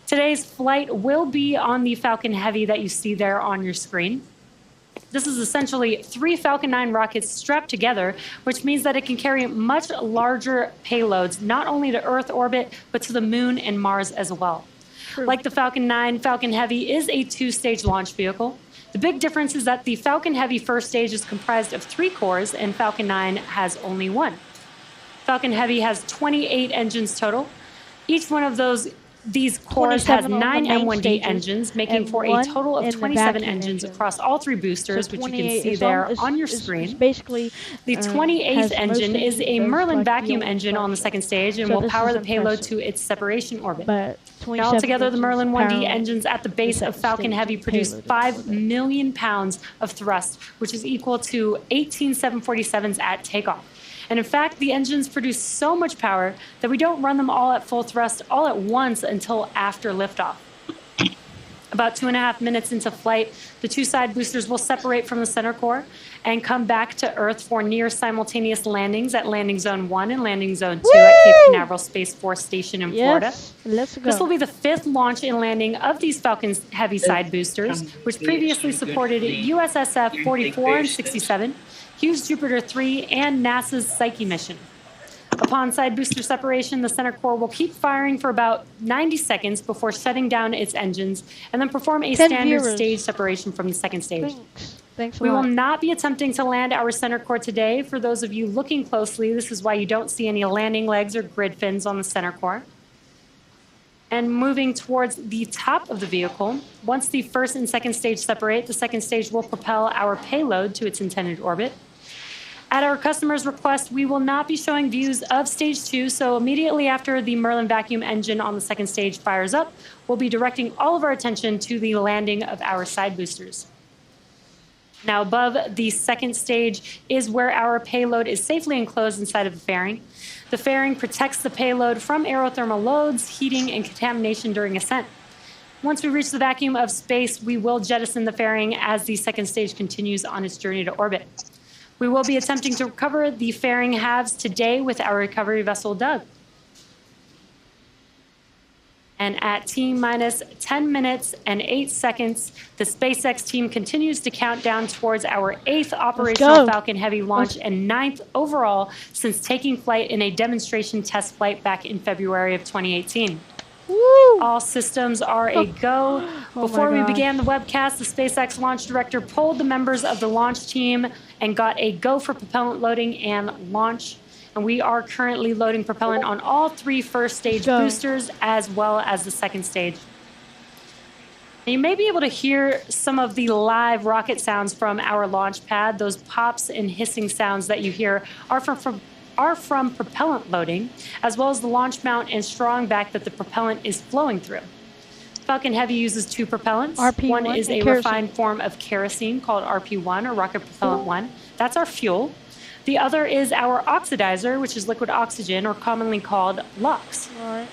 Today's flight will be on the Falcon Heavy that you see there on your screen. This is essentially 3 Falcon 9 rockets strapped together, which means that it can carry much larger payloads, not only to Earth orbit, but to the Moon and Mars as well. True. Like the Falcon 9, Falcon Heavy is a 2-stage launch vehicle. The big difference is that the Falcon Heavy first stage is comprised of 3 cores, and Falcon 9 has only 1. Falcon Heavy has 28 engines total. Each one of these cores has 9 M1D engines, making for a total of 27 engines across all 3 boosters, which you can see there on your screen. Basically, the 28th engine is a Merlin vacuum engine on the second stage and will power the payload to its separation orbit. Now, altogether, the Merlin 1D engines at the base of Falcon Heavy produce 5 million pounds of thrust, which is equal to 18 747s at takeoff. And in fact, the engines produce so much power that we don't run them all at full thrust all at once until after liftoff. About 2.5 minutes into flight, the two side boosters will separate from the center core and come back to Earth for near simultaneous landings at Landing Zone 1 and Landing Zone 2 at Cape Canaveral Space Force Station in Florida. Let's go. This will be the 5th launch and landing of these Falcon's heavy side boosters, which previously supported USSF-54 and 67, Hughes Jupiter 3, and NASA's Psyche mission. Upon side booster separation, the center core will keep firing for about 90 seconds before shutting down its engines and then perform a standard stage separation from the second stage. Thanks a We lot. will not be attempting to land our center core today. For those of you looking closely, this is why you don't see any landing legs or grid fins on the center core. And moving towards the top of the vehicle, once the first and second stage separate, the second stage will propel our payload to its intended orbit. At our customer's request, we will not be showing views of stage 2, so immediately after the Merlin vacuum engine on the second stage fires up, we'll be directing all of our attention to the landing of our side boosters. Now, above the second stage is where our payload is safely enclosed inside of the fairing. The fairing protects the payload from aerothermal loads, heating, and contamination during ascent. Once we reach the vacuum of space, we will jettison the fairing as the second stage continues on its journey to orbit. We will be attempting to recover the fairing halves today with our recovery vessel, Doug. And at T-minus 10 minutes and 8 seconds, the SpaceX team continues to count down towards our 8th operational Falcon Heavy launch and 9th overall since taking flight in a demonstration test flight back in February of 2018. Woo! All systems are a go. Before we began the webcast, the SpaceX launch director polled the members of the launch team and got a go for propellant loading and launch. And we are currently loading propellant on all 3 first stage boosters as well as the second stage. And you may be able to hear some of the live rocket sounds from our launch pad. Those pops and hissing sounds that you hear are from propellant loading, as well as the launch mount and strong back that the propellant is flowing through. Falcon Heavy uses 2 propellants. RP1 One is a refined form of kerosene called RP1, or Rocket Propellant 1. That's our fuel. The other is our oxidizer, which is liquid oxygen, or commonly called LOX. All right.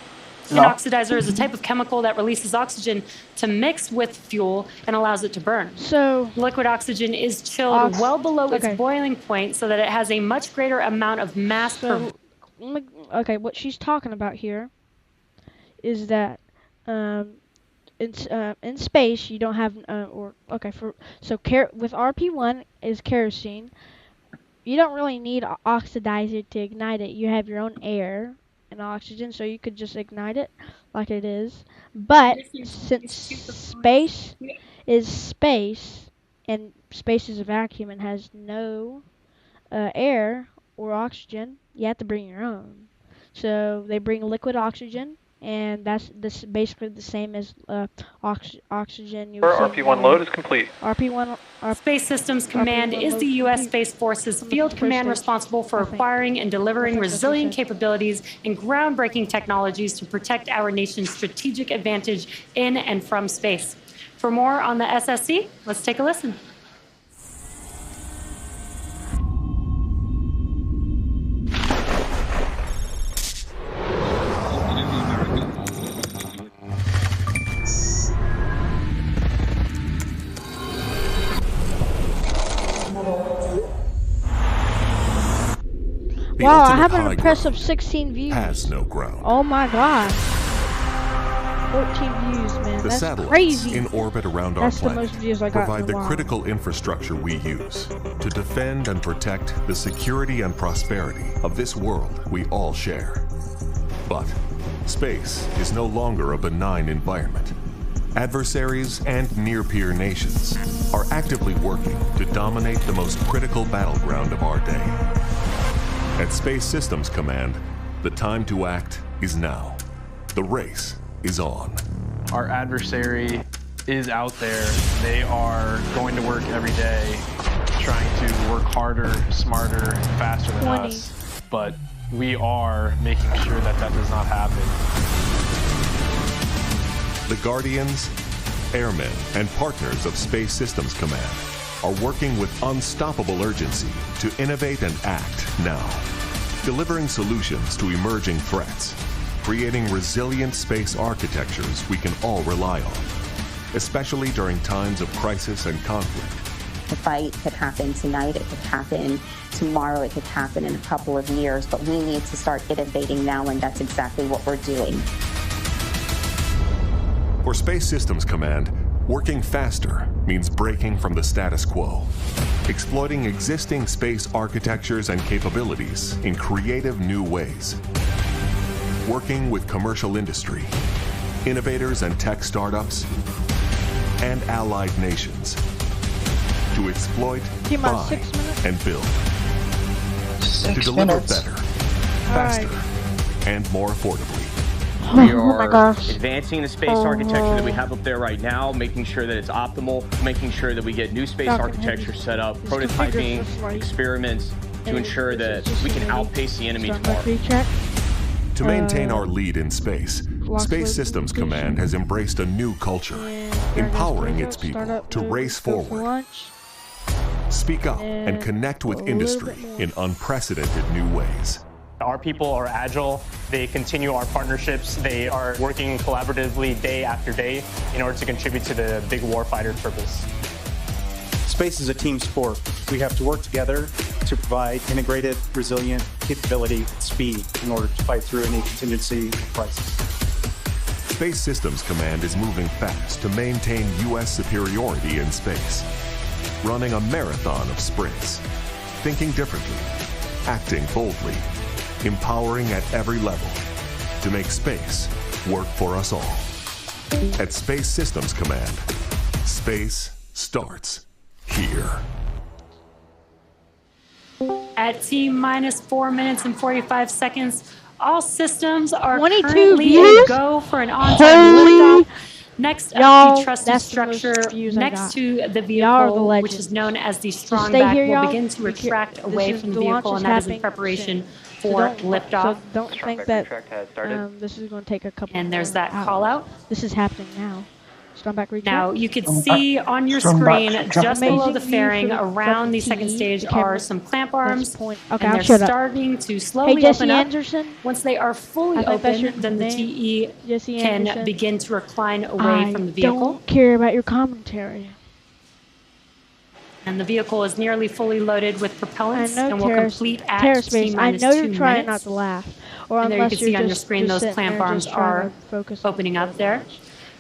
An oxidizer is a type of chemical that releases oxygen to mix with fuel and allows it to burn. So liquid oxygen is chilled well below its boiling point so that it has a much greater amount of mass per... Okay, what she's talking about here is that in space you don't have with RP1 is kerosene. You don't really need an oxidizer to ignite it. You have your own air and oxygen, so you could just ignite it like it is. But since space is space, and space is a vacuum and has no air or oxygen, you have to bring your own. So they bring liquid oxygen, and that's basically the same as oxygen. Our RP1 load is complete. Space Systems Command is the U.S. Space Force's field command responsible for acquiring and delivering resilient capabilities and groundbreaking technologies to protect our nation's strategic advantage in and from space. For more on the SSC, let's take a listen. Wow, I have an impressive 16 views. Has no ground. Oh my god. 14 views, man. The That's crazy. in orbit around That's our the most planet views I got provide in a the while. critical infrastructure we use to defend and protect the security and prosperity of this world we all share. But space is no longer a benign environment. Adversaries and near-peer nations are actively working to dominate the most critical battleground of our day. At Space Systems Command, the time to act is now. The race is on. Our adversary is out there. They are going to work every day, trying to work harder, smarter, faster than us. But we are making sure that that does not happen. The Guardians, airmen, and partners of Space Systems Command are working with unstoppable urgency to innovate and act now, delivering solutions to emerging threats, creating resilient space architectures we can all rely on, especially during times of crisis and conflict. The fight could happen tonight, it could happen tomorrow, it could happen in a couple of years, but we need to start innovating now, and that's exactly what we're doing. For Space Systems Command, working faster means breaking from the status quo, exploiting existing space architectures and capabilities in creative new ways, working with commercial industry, innovators and tech startups, and allied nations to exploit, buy, and build, to deliver better, faster, and more affordably. We are advancing the space architecture that we have up there right now, making sure that it's optimal, making sure that we get new space architecture set up, prototyping, experiments, to ensure that we can outpace the enemy tomorrow. To maintain our lead in space, Space Systems Command has embraced a new culture, empowering its people to race forward, speak up, and connect with industry in unprecedented new ways. Our people are agile, they continue our partnerships, they are working collaboratively day after day in order to contribute to the big warfighter purpose. Space is a team sport. We have to work together to provide integrated, resilient capability at speed in order to fight through any contingency crisis. Space Systems Command is moving fast to maintain U.S. superiority in space, running a marathon of sprints, thinking differently, acting boldly, empowering at every level to make space work for us all. At Space Systems Command, space starts here. At T-minus 4 minutes and 45 seconds, all systems are 22 currently views? a go for an on-time liftoff. Next up, the trusted structure next to the vehicle, which is known as the strong back, will begin to retract away from the vehicle, and that is in preparation for liftoff. So don't think that this is going to take a couple. And there's that call out. This is happening now. Strong back retract. Now you can see on your screen just below the fairing around the second stage are some clamp arms, and they're starting to slowly open up. Once they are fully open, then the TE can begin to recline away from the vehicle. I don't care about your commentary. And the vehicle is nearly fully loaded with propellants and will complete at T-minus 2 minutes. I know you're trying not to laugh. And there you can see on your screen those clamp arms are opening up there.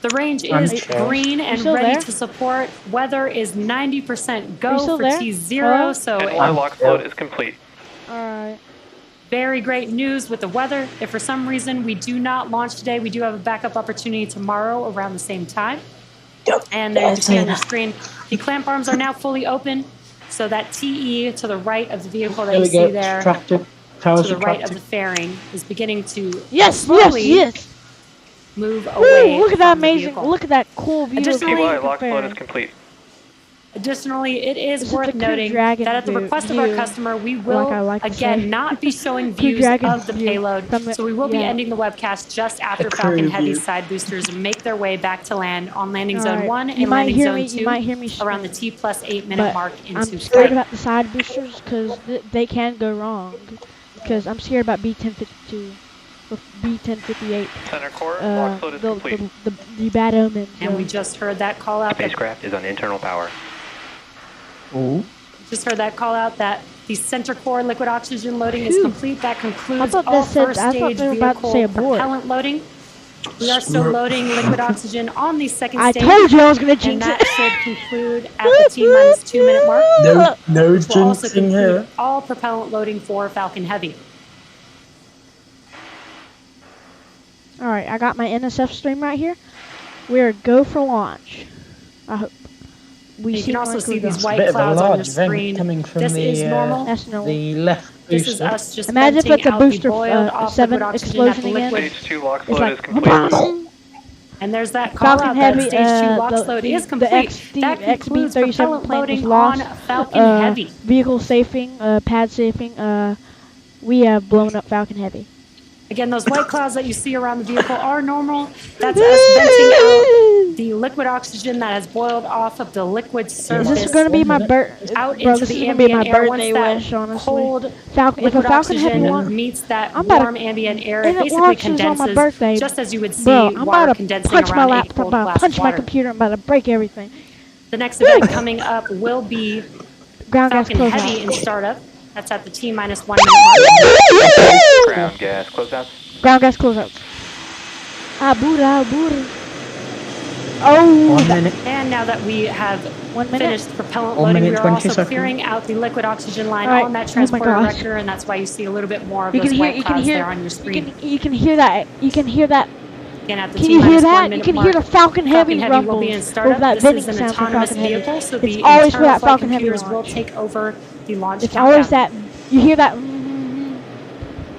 The range is green and ready to support. Weather is 90% go for T0. So lock float is complete. All right. Very great news with the weather. If for some reason we do not launch today, we do have a backup opportunity tomorrow around the same time. And there you can see on your screen, the clamp arms are now fully open. So that TE to the right of the vehicle that you see there, to the right of the fairing, is beginning to slowly move away. Look at that amazing! Look at that cool view. Additionally, lock float is complete. Additionally, it is worth noting that at the request of our customer, we will again not be showing views of the payload. So we will be ending the webcast just after Falcon Heavy's side boosters make their way back to land on landing zone 1 and landing zone 2 around the T+8 minute mark into I'm scared about the side boosters because they can go wrong. Because I'm scared about B1052. Or B1058. Center core, lock float is complete. The bad omens. And we just heard that call out. Spacecraft is on internal power. Ooh. Just heard that call out that the center core liquid oxygen loading is complete. That concludes all first stage vehicle propellant loading. We are still loading liquid oxygen on the second stage. I told you I was going to jinx it. And that should conclude at the T-minus 2 minute mark. No jinxing here. All propellant loading for Falcon Heavy. Alright, I got my NSF stream right here. We're go for launch. I hope. You can also see these white clouds on your screen. This is normal. The left This is us just imagine if it's a booster off 7 explosion again. Stage 2 lock float is complete. And there's that call out that stage 2 lock load is complete. That concludes propellant loading on Falcon Heavy. Vehicle safing, pad safing. We have blown up Falcon Heavy. Again, those white clouds that you see around the vehicle are normal. That's us venting out the liquid oxygen that has boiled off of the liquid surface. This is gonna be my birthday. Out Bro, into this the is gonna be my ambient air. Once birthday that wish, honestly. cold Falcon, if a liquid Falcon Heavy oxygen one, meets that I'm about warm to, ambient air, and it it basically launches on condenses, my birthday. just as you would see Bro, I'm water about to condensing punch my around a laptop, cold I'm about glass to punch of my water. computer, I'm about to break everything. The next event coming up will be Ground gas Falcon closeout. Heavy in startup. That's at the T-1 minute mark. Ground gas closeouts. Ground gas closeouts. Abura, abura. Oh, 1 minute. And now that we have 1 minute. finished propellant 1 loading, we minute, are 20 also seconds. clearing out the liquid oxygen line All right. on that Oh my transporter gosh. erector, and that's why you see a little bit more of You those can hear, white you can clouds hear, there on your screen. you can hear that. You can hear that. Again, at the Can you hear T-minus 1 that? You minute can mark, hear the Falcon Heavy will rumbles be in over startup. that This venting is an sound for autonomous Falcon Heavy. vehicle, so It's the always for internal that flight Falcon Heavy computers will launch. take over the launch It's countdown. always that. You hear that?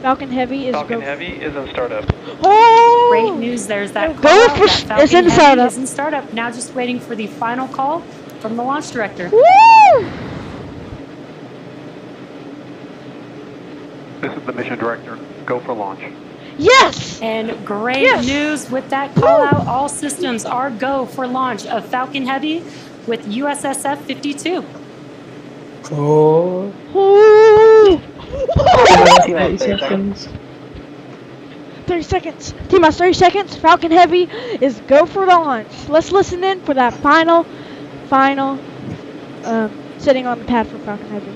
Falcon Heavy is Falcon Heavy is in startup. Oh! Great news. There's that Go call out. for That Falcon it's in Heavy startup. is in startup. Now just waiting for the final call from the launch director. Woo! This is the mission director. Go for launch. Yes! And great Yes! news with that call out. All systems are go for launch of Falcon Heavy with USSF-52. Cool. Ooh! 30 seconds. 30 seconds. T-minus 30 seconds. Falcon Heavy is go for the launch. Let's listen in for that final, sitting on the pad for Falcon Heavy.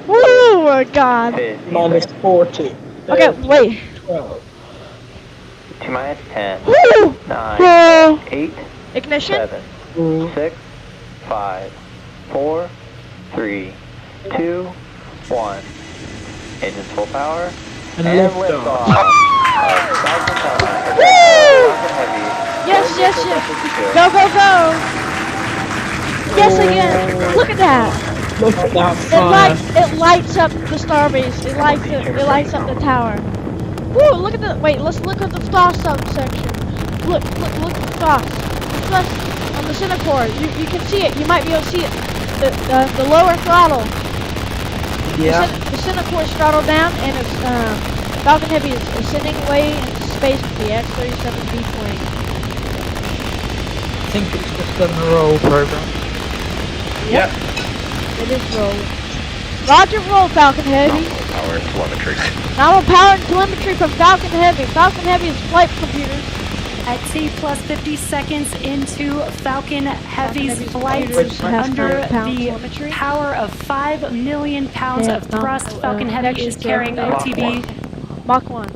Oh my God. Minus 40. Okay, wait. 12. T-minus 10, Woo! 9, Go. 8, Ignition. 7, 6, 5, 4, 3, 2, 1. Engines full power. And lift lift off. Woo! Yes, yes, yes. Go, go, go. Yes, again. Look at that. Look at that It lights up the starbase. It lights up the tower. Woo! Look at the let's look at the star section. Look at the stars. The stars on the center core. You can see it. You might be able to see it. The lower throttle. Yeah. The center core is throttled down, and it's Falcon Heavy is ascending away into space with the X-37B plane. I think it's just done the roll program. Yep. It is rolling. Roger, roll, Falcon Heavy. Power and telemetry. Nominal power and telemetry from Falcon Heavy. Falcon Heavy is flight computers. At T plus 50 seconds into Falcon Heavy's flight computers have under 9 pound the telemetry. power of 5 million pounds They of have thrust, Falcon Heavy connection is to carrying Mach OTB Mach 1.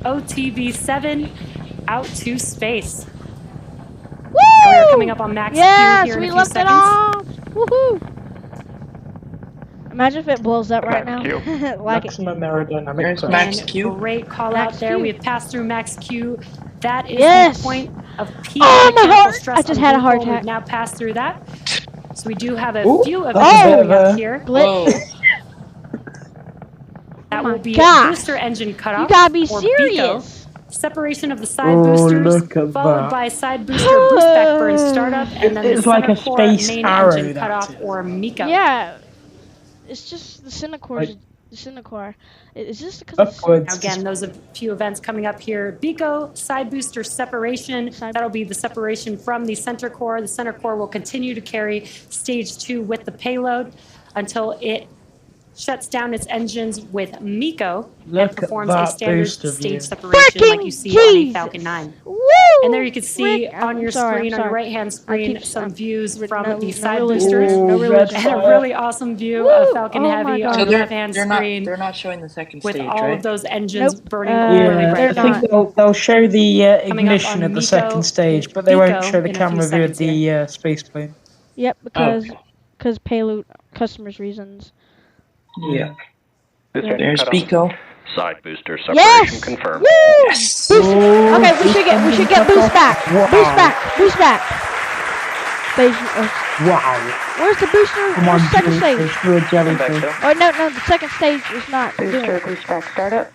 OTB-7 out to space. Woo! And we are coming up on max Q Yes, here in we a few left it seconds. off. Woohoo! Imagine if it blows up right now. Like Maximum aerodynamic And pressure. great call Max out there. Q. We have passed through max Q. That is Yes! the point of peak Oh, my mechanical heart! stress I just on had a the heart vehicle. attack. We've now passed through that. So we do have a Ooh, few that's events a bit coming of up a- here. Glitch. That Oh will my be gosh. booster engine cutoff. You gotta be or serious. BECO, separation of the side Oh, boosters, look at followed that. by side booster boostback burn startup, and then It's the like center a core space main arrow, engine that cutoff, is. or MECO. Yeah. It's just the Cinecore. Like- The Cinecore. Is this because it's Upwards. Again, those are a few events coming up here. BECO, side booster separation. That'll be the separation from the center core. The center core will continue to carry stage 2 with the payload until it shuts down its engines with MECO and Look at performs a that standard booster stage view. separation like you see on a Jesus. Falcon 9. Woo! And there you can see Rick, on I'm your sorry, screen, I'm on your sorry. right-hand I screen, keep- some views no- from no the side religion. boosters. No religion. And a really awesome view of Falcon Oh my Heavy God. on So the left-hand screen They're not showing the second with stage, all right? of those engines Nope. burning Yeah, really Yeah, I bright. think they'll show the Coming up ignition on of the MECO second stage, but they won't BECO show the in a few camera view of seconds here. the space plane. Yep, Okay. because payload customers' reasons. Yeah. There's BECO. Side booster separation Yes! confirmed. Woo! Yes! Boost. Okay, we should get boost back. Wow. Boost back. Stage. Wow. Where's the booster? Come on, Where's the second stage? jellyfish. Do a jellyfish. Oh no, the second stage is not doing it. Boost back startup.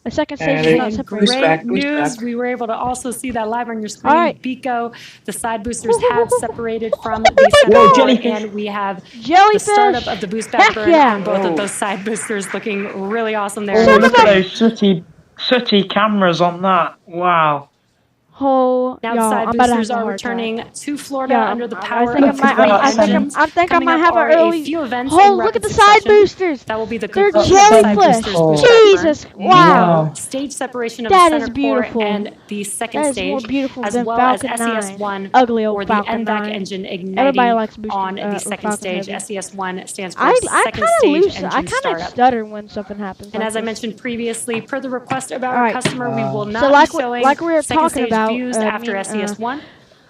The second stage is not And separated. great news, we were able to also see that live on your screen. All right. BECO, the side boosters have separated from the center Whoa, core, jellyfish. and we have Jellyfish. the startup of the boost back Heck burn yeah. on both Whoa. of those side boosters, looking really awesome there. Oh, look at those sooty cameras on that. Wow. Oh, Now y'all, side I'm about to have boosters a are hard returning time. to Florida Yeah, under the I power think I of might. three I engines. think I Coming might up have are an early. a few events Oh, in look at rapid the side succession. boosters. That will be the They're conclusion of the side jellyfish. boosters boost Jesus, burn. wow. Stage separation of the That is center core beautiful. and the second That is more stage, beautiful as than well as Falcon 9. SES-1 Ugly old or the Falcon NVAC 9. engine Everybody igniting likes booster, on the second Falcon stage. Heavy. SES-1 stands for I second stage engine I kind of startup. stutter when something happens. And like as I this. mentioned previously, per the request of our Alright. customer, we will So not like be showing like we were second talking stage about, views after SES-1.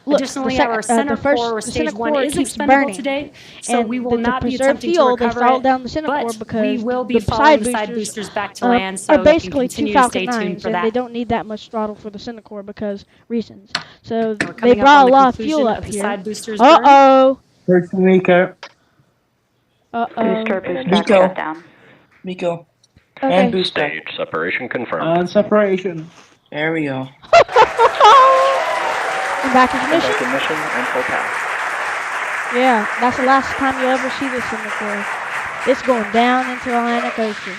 Look, Additionally, our center core or stage 1 is expendable burning. today, so and we will to not be preserve attempting fuel, to recover they salt it, down the center core but because we will be the following side the side boosters, boosters back to land, so are you can basically continue two to stay Falcon tuned 9s, for and that. they don't need that much throttle for the center core because reasons. So We're they coming up brought on a the lot of fuel conclusion up of the here. side boosters burn. Uh-oh. Heard from Miko. Booster back Miko. shut down. Miko. Okay. And boost back. Stage separation confirmed. And separation. There we go. And back in mission. Back in mission and full pass. Yeah, that's the last time you'll ever see this in the core. It's going down into the Atlantic Ocean.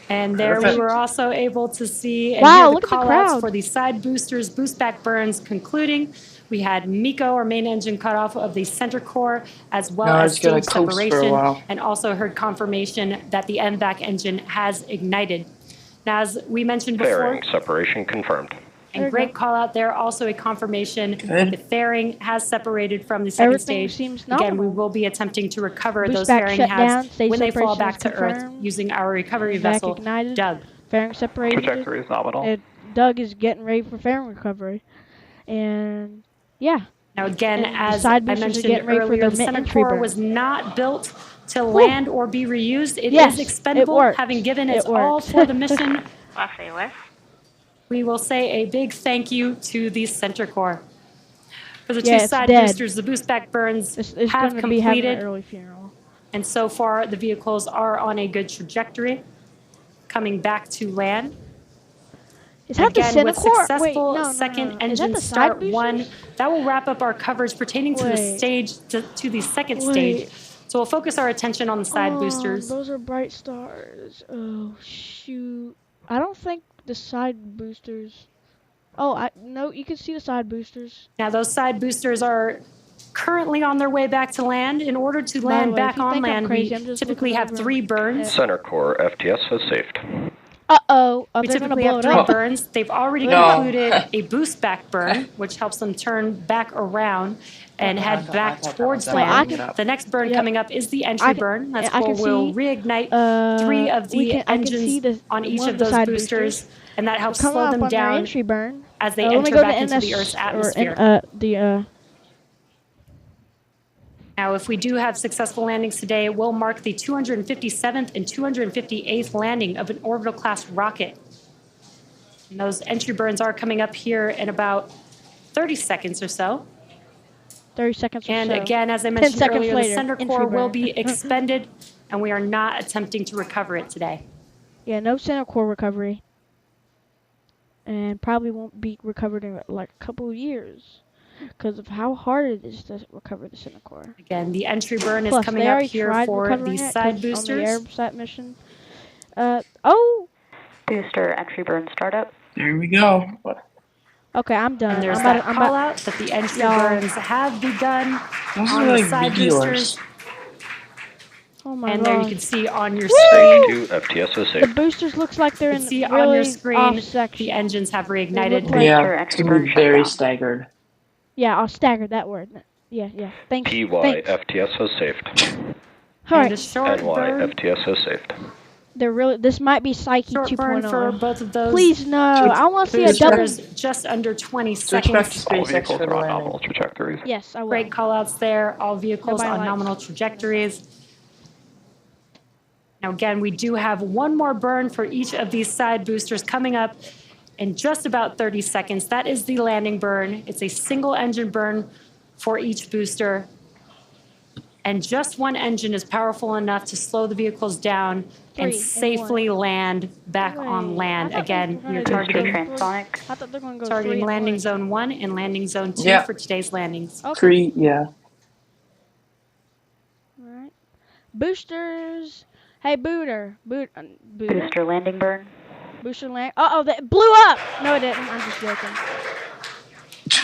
And there we were also able to see and Wow, hear the look at the call-outs crowd. for the side boosters, boost back burns concluding. We had Miko, our main engine, cut off of the center core, as well No, as it's gonna stage coast for a separation, while. and also heard confirmation that the NVAC engine has ignited. Now, as we mentioned before, Fairing separation confirmed. and great call out there, also a confirmation that the fairing has separated from the second Everything stage. seems Again, we nominal. will be attempting to recover Boost those back fairing shut halves down, stage when they fall separation back is to Earth confirmed. using our recovery Vac vessel, ignited. Doug. Fairing separated. Trajectory is nominal. Doug is getting ready for fairing recovery. And yeah. Now again, And the as side I boosters are mentioned getting ready for earlier, their the center entry core burn. was not built to land or be reused. It Yes, is it expendable, works. having given It its all works. for the mission. Los We will say a big thank you to the center core. For the Yeah, two it's side dead. boosters, the boost back burns It's have going to be having an completed, early funeral. and so far the vehicles are on a good trajectory, coming back to land. Is that the Again, center with core? Wait, successful no. second Is that engine the side start boosters? one, that will wrap up our coverage pertaining to the Wait. stage, to the second Wait. stage. So we'll focus our attention on the side boosters. Those are bright stars. Oh, shoot. I don't think the side boosters... Oh, no, you can see the side boosters. Now those side boosters are currently on their way back to land. In order to By the land way, back if you on think I'm land, crazy, we I'm just typically looking have over 3 burns. Center core FTS has saved. Uh-oh. We They're going to typically blow have it 3 up. burns. They've already No. concluded a boost back burn, which helps them turn back around and head back towards that land. was it. The next burn Yep. coming up is the entry burn. That's I where can we'll see, reignite 3 of we the can- I can see engines the- on one each of of the those side boosters, boosters. and that helps Coming slow up them on their down entry burn. as they let me enter go to back into the NS Earth's or atmosphere. Now, if we do have successful landings today, it will mark the 257th and 258th landing of an orbital class rocket. And those entry burns are coming up here in about 30 seconds or so. 30 seconds or And so. again, as I 10 mentioned seconds earlier, later, the center entry core will burn. be expended, and we are not attempting to recover it today. Yeah, no center core recovery. And probably won't be recovered in like a couple of years because of how hard it is to recover the center core. Again, the entry burn Plus, is coming they up already here tried for recovering the it side 'cause on the boosters. AirSat mission. Oh! Booster entry burn startup. There we go. Okay, I'm done. And there's I'm that about, call out that the entry Y'all. burns have begun Those on are the like side regulars. boosters. Oh my And god. there you can see on your Stage screen, 2 FTS has The saved. boosters looks like they're you in can see really on your off screen section. the engines have They reignited. look like- Yeah, Booster it's entry gonna burn be shut very down. staggered. Yeah, I'll stagger that word. Yeah. Thanks. PY Thanks. FTS has saved. All And a right. short NY burn, FTS has saved. They're really. This might be Psyche short burn for 2.0. both of those Please no. I want to see a double. boosters, just under 20 So expect seconds. All SpaceX vehicles for the are on landing. nominal trajectories. Yes, I will. Great call outs there. All vehicles Nobody on likes- nominal trajectories. Now again, we do have one more burn for each of these side boosters coming up in just about 30 seconds. That is the landing burn. It's a single engine burn for each booster. And just one engine is powerful enough to slow the vehicles down 3 and and safely land back on land. Again, we're targeting Transonic. I thought they're going to go targeting 3 and landing 1. zone 1 and landing zone 2 Yeah. for today's landings. Okay. 3, yeah. All right. Boosters. Hey, booster. Booster landing burn. Booster land. Uh-oh, that blew up. No, it didn't. I'm just joking.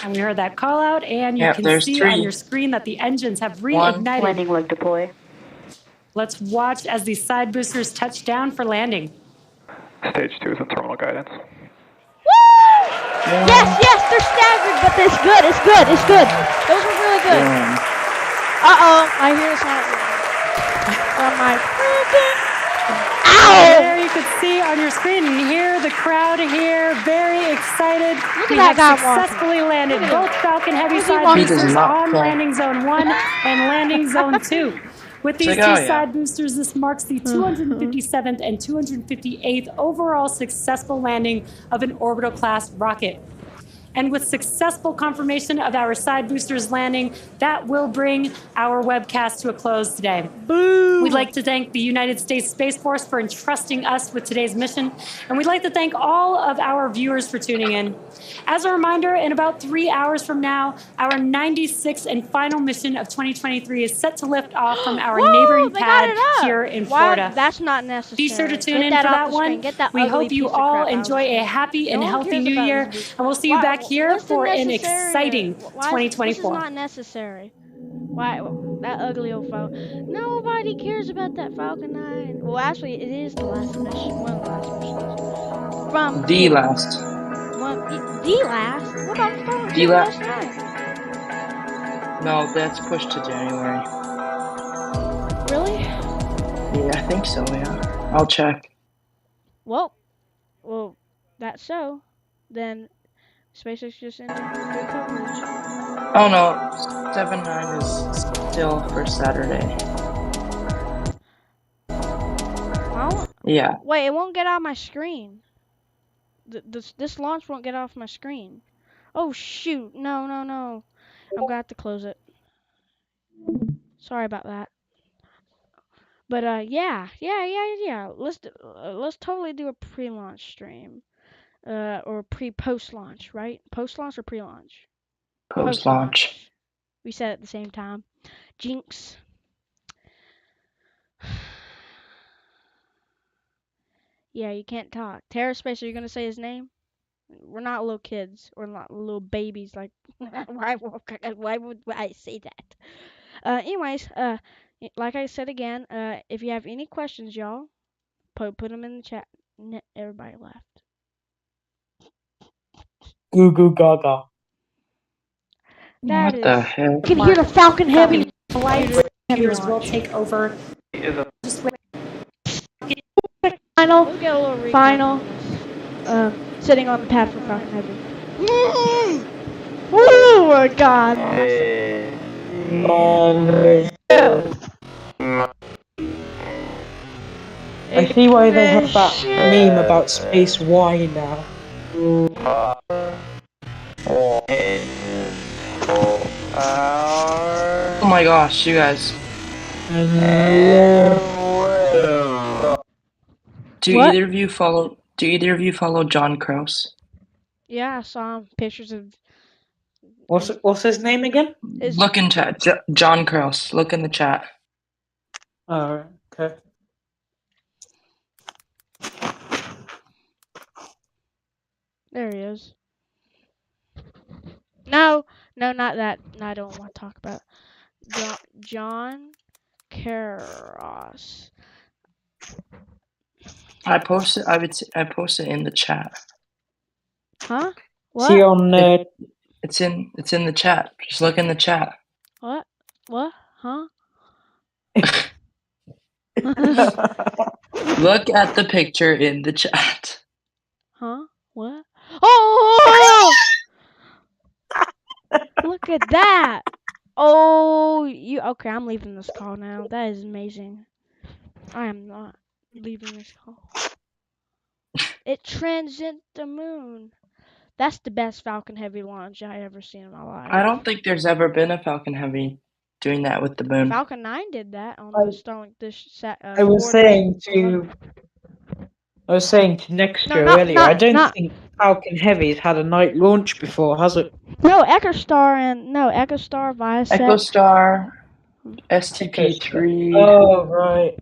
And we heard that call out, and you Yep, can there's see 3. on your screen that the engines have One. reignited. Landing leg deploy. Let's watch as these side boosters touch down for landing. Stage 2 is in terminal guidance. Yes, they're staggered, but it's good. It's good. Those were really good. I hear a sound from my freaking. Ow! There you can see on your screen and hear the crowd here, very excited. Look We at that have guy successfully landed both Falcon Heavy He side walking. boosters He does not on play. landing zone 1 and landing zone 2. With these Check two out, yeah. side boosters, this marks the 257th and 258th overall successful landing of an orbital class rocket. And with successful confirmation of our side boosters landing, that will bring our webcast to a close today. Boom! We'd like to thank the United States Space Force for entrusting us with today's mission, and we'd like to thank all of our viewers for tuning in. As a reminder, in about 3 hours from now, our 96th and final mission of 2023 is set to lift off from our neighboring they got pad it up. here in Why? Florida. That's not necessary. Be sure to tune Get in for off that the screen. one. Get that We ugly hope you piece of all crap out of enjoy the a screen. happy and No one healthy cares new about year, this. and we'll see you Why- back here what's the for an necessary- exciting Why is- 2024. This is not necessary. Why that ugly old Falcon? Nobody cares about that Falcon 9. Well, actually, it is the last mission. One of the last missions. From The last. the last. What about Falcon The last. 9? No, that's pushed to January. Really? Yeah, I think so, yeah. I'll check. Well, that's so. Then SpaceX just ended good coverage. Oh no, 7-9 is still for Saturday. Yeah. Wait, it won't get off my screen. This launch won't get off my screen. Oh shoot! No. I'm gonna have to close it. Sorry about that. But yeah. Let's totally do a pre-launch stream, or post-launch, right? Post-launch or pre-launch? Post-launch. We said at the same time. Jinx. Yeah, you can't talk. TerraSpace, are you gonna say his name? We're not little kids or not little babies. Like, why would I say that? Anyways, like I said again, if you have any questions, y'all, put them in the chat. Everybody left. Goo goo gaga. That What the heck? You can hear the Falcon Heavy. Computers will take over. Just wait. Final. Sitting on the pad for Falcon Heavy. Oh my God. I see why they have that meme about space Y now. Oh my gosh, you guys. Do either of you follow John Krause? Yeah, I saw pictures of. What's his name again? Look in chat. John Krause. Look in the chat. Oh, okay. There he is. No, not that. No, I don't want to talk about John Krause. I posted in the chat. Huh? What? See on It's in the chat. Just look in the chat. What? Huh? Look at the picture in the chat. Huh? What? Oh! Look at that! Oh, okay? I'm leaving this call now. That is amazing. I am not leaving this call. It transcends the moon. That's the best Falcon Heavy launch I ever seen in my life. I don't think there's ever been a Falcon Heavy doing that with the moon. Falcon 9 did that on the Starlink I was saying to Nextro earlier, I don't think Falcon Heavy's had a night launch before, has it? No, EchoStar, Viasat. EchoStar, STP-3. Oh right.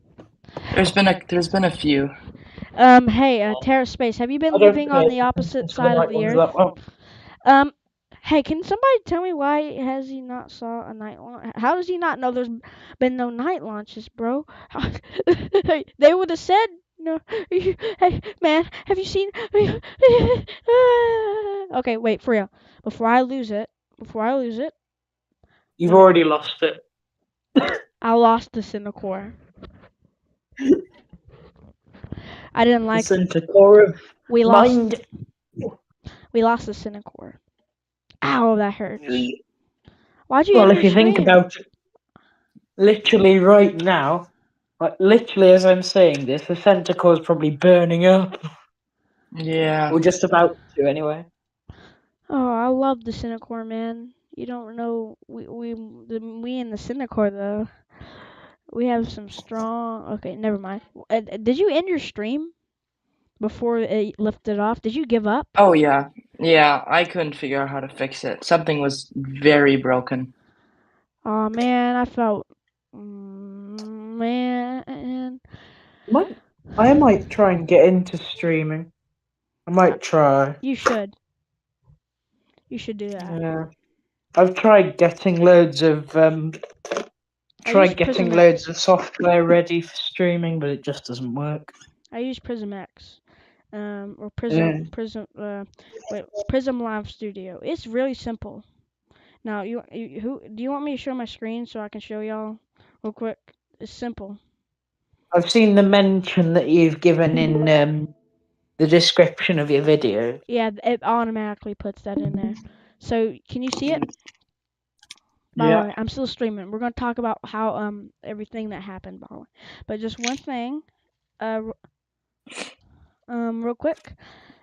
There's been a few. Hey, TerraSpace, have you been living on the opposite side of the Earth? Hey, can somebody tell me why has he not saw a night launch? How does he not know there's been no night launches, bro? They would have said no. Hey, man, have you seen? Okay, wait, for real. Before I lose it, You've already lost it. I lost the Cinecore. I didn't like the Cinecore of we mind. We lost the Cinecore. Ow, that hurts. Why'd you Well, end if your you think stream? about it, literally right now, like literally as I'm saying this, the Cinecore is probably burning up. Yeah. Or just about to, anyway. Oh, I love the Cinecore, man. You don't know, we in the Cinecore though. We have some strong. Okay, never mind. Did you end your stream before it lifted off? Did you give up? Oh yeah. Yeah, I couldn't figure out how to fix it. Something was very broken. Oh man, I felt man. I might try and get into streaming. I might try. You should. You should do that. Yeah. I've tried getting loads of software ready for streaming, but it just doesn't work. I use Prism X, or Prism Live Studio. It's really simple. Now, do you want me to show my screen so I can show y'all real quick? It's simple. I've seen the mention that you've given in the description of your video. Yeah, it automatically puts that in there. So, can you see it? By the way, I'm still streaming. We're gonna talk about how everything that happened, by the way. But just one thing, real quick.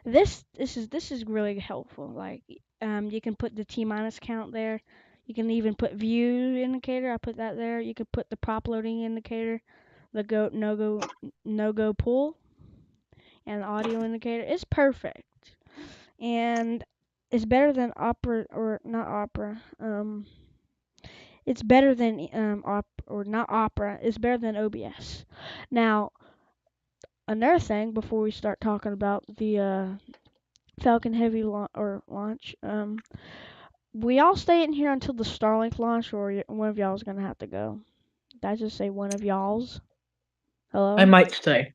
This is really helpful. Like, you can put the T- count there. You can even put view indicator. I put that there. You can put the prop loading indicator, the no go pull, and the audio indicator. It's perfect, and it's better than Opera or not Opera. It's better than not Opera. It's better than OBS. Now, another thing before we start talking about the Falcon Heavy launch, we all stay in here until the Starlink launch, or one of y'all is gonna have to go. Did I just say one of y'all's? Hello? I might stay.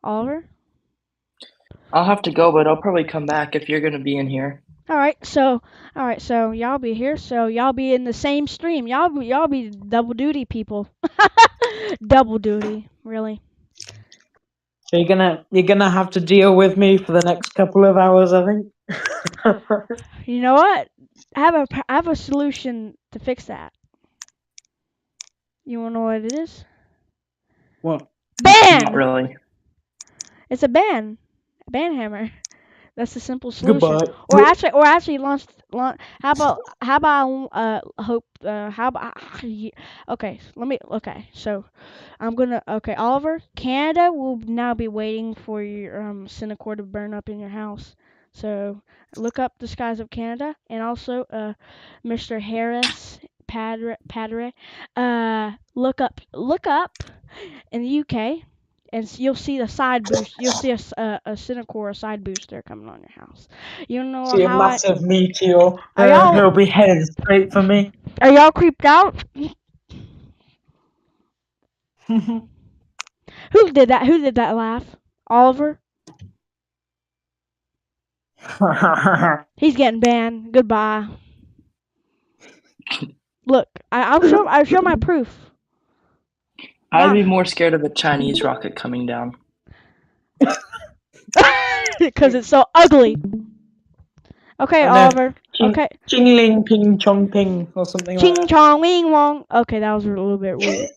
Oliver? I'll have to go, but I'll probably come back if you're gonna be in here. Alright, so y'all be here, so y'all be in the same stream. Y'all be double duty people. Double duty, really. So you're gonna have to deal with me for the next couple of hours, I think. You know what? I have a solution to fix that. You wanna know what it is? What? Ban! Not really. It's a ban hammer. That's the simple solution. Goodbye. Or actually launch. How about so I'm gonna Oliver, Canada will now be waiting for your Cinecore to burn up in your house. So look up the skies of Canada, and also Mr. Harris Padre look up in the UK. And you'll see the side boost. You'll see a Cinecore side booster coming on your house. You know See a how massive meteor. y'all- He'll be headed straight for me. Are y'all creeped out? Who did that? Who did that laugh? Oliver? He's getting banned. Goodbye. Look, I'll show my proof. I'd be more scared of a Chinese rocket coming down. Because it's so ugly. Okay, Oliver. Okay. Ching ling ping chong ping or something Ching like that. chong wing wong. Okay, that was a little bit weird.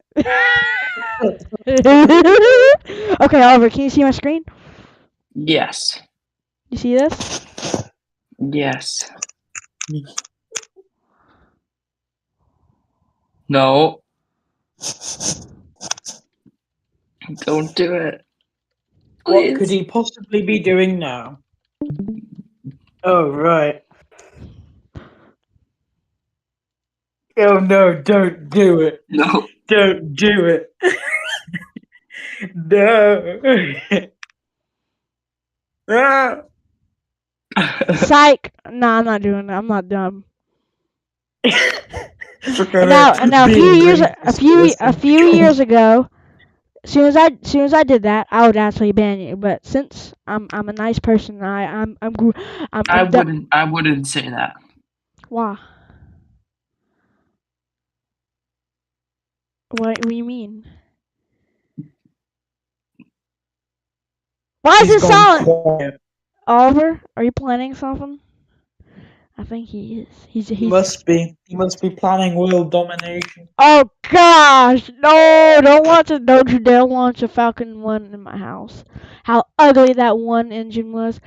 Okay, Oliver, can you see my screen? Yes. You see this? Yes. No. Don't do it. Please. What could he possibly be doing now? Oh, right. Oh, no, don't do it. No. Don't do it. No. Ah. Psych. Nah, I'm not doing that. I'm not dumb. Now, a few years ago, as soon as I did that, I would actually ban you. But since I'm a nice person, I wouldn't say that. Why? What do you mean? Why is it silent? Quiet. Oliver, are you planning something? I think he is. He must be. He must be planning world domination. Oh gosh, no! Don't you dare launch a Falcon 1 in my house. How ugly that one engine was.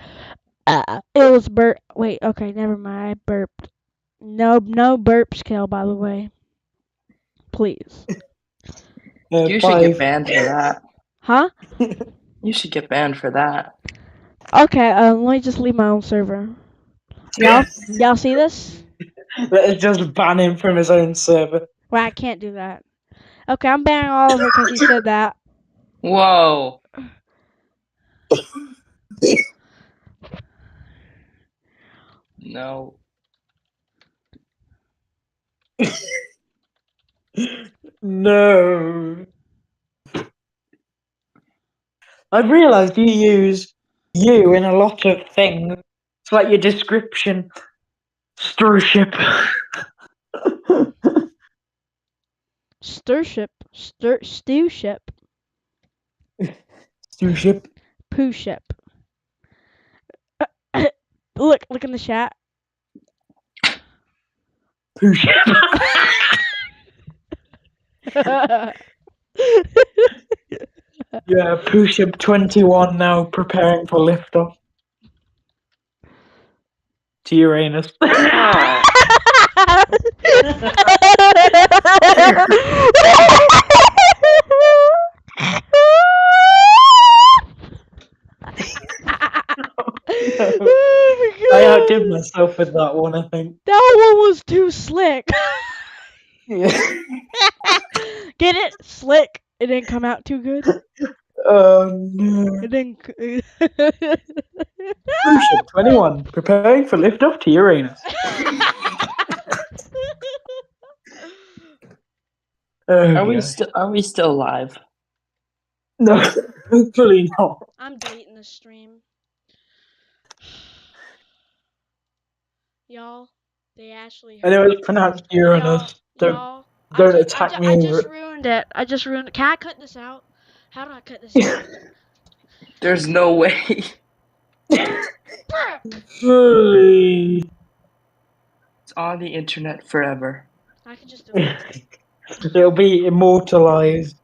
It was burp. Wait, okay, never mind. I burped. No burps, Kel. By the way, please. You should get banned for that. Huh? You should get banned for that. Okay, let me just leave my own server. Y'all see this? Let's just ban him from his own server. Well, I can't do that. Okay, I'm banning Oliver because he said that. Whoa. No. No. I've realised you use you in a lot of things. It's like your description. Stirship. Stirship. Stewship. Stewship. Poo ship. Look in the chat. Poo ship. Yeah, Poo ship 21 now preparing for liftoff. To Uranus. I outdid myself with that one, I think. That one was too slick. Yeah. Get it? Slick. It didn't come out too good. Oh no. It didn't. Ship 21, preparing for liftoff to Uranus. Are we still live? No, hopefully not. I'm deleting the stream. Y'all, they actually. I know it's pronounced Uranus. Don't attack me. I just ruined it. Can I cut this out? How do I cut this out? There's no way. Fully. It's on the internet forever. I can just delete it. It'll be immortalized.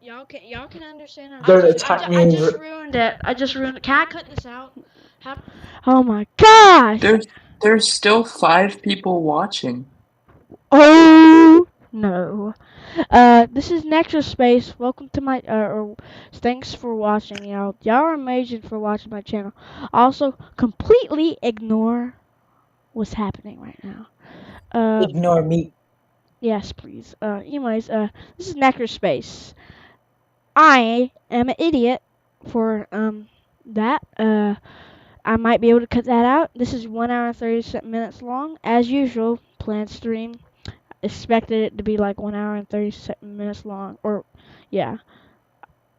Y'all can understand. Don't attack me. I just ruined it. Can I cut this out? Oh my gosh! There's still 5 people watching. Oh no. This is Nexus Space. Welcome to my thanks for watching, y'all. Y'all are amazing for watching my channel. Also, completely ignore what's happening right now. Ignore me. Yes, please. Anyways, this is Nexus Space. I am an idiot for that. I might be able to cut that out. This is 1 hour and 30 minutes long, as usual. Planned stream. Expected it to be like 1 hour and 30 minutes long, or yeah.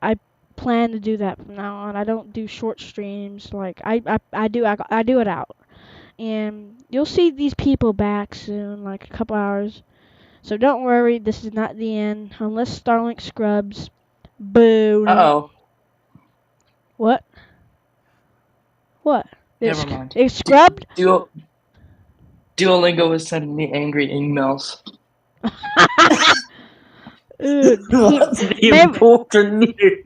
I plan to do that from now on. I don't do short streams. Like I do it out, and you'll see these people back soon, like a couple hours. So don't worry, this is not the end unless Starlink scrubs. Boo. Uh-oh. What? Never mind. It's scrubbed? Duolingo was sending me angry emails. That's the important news.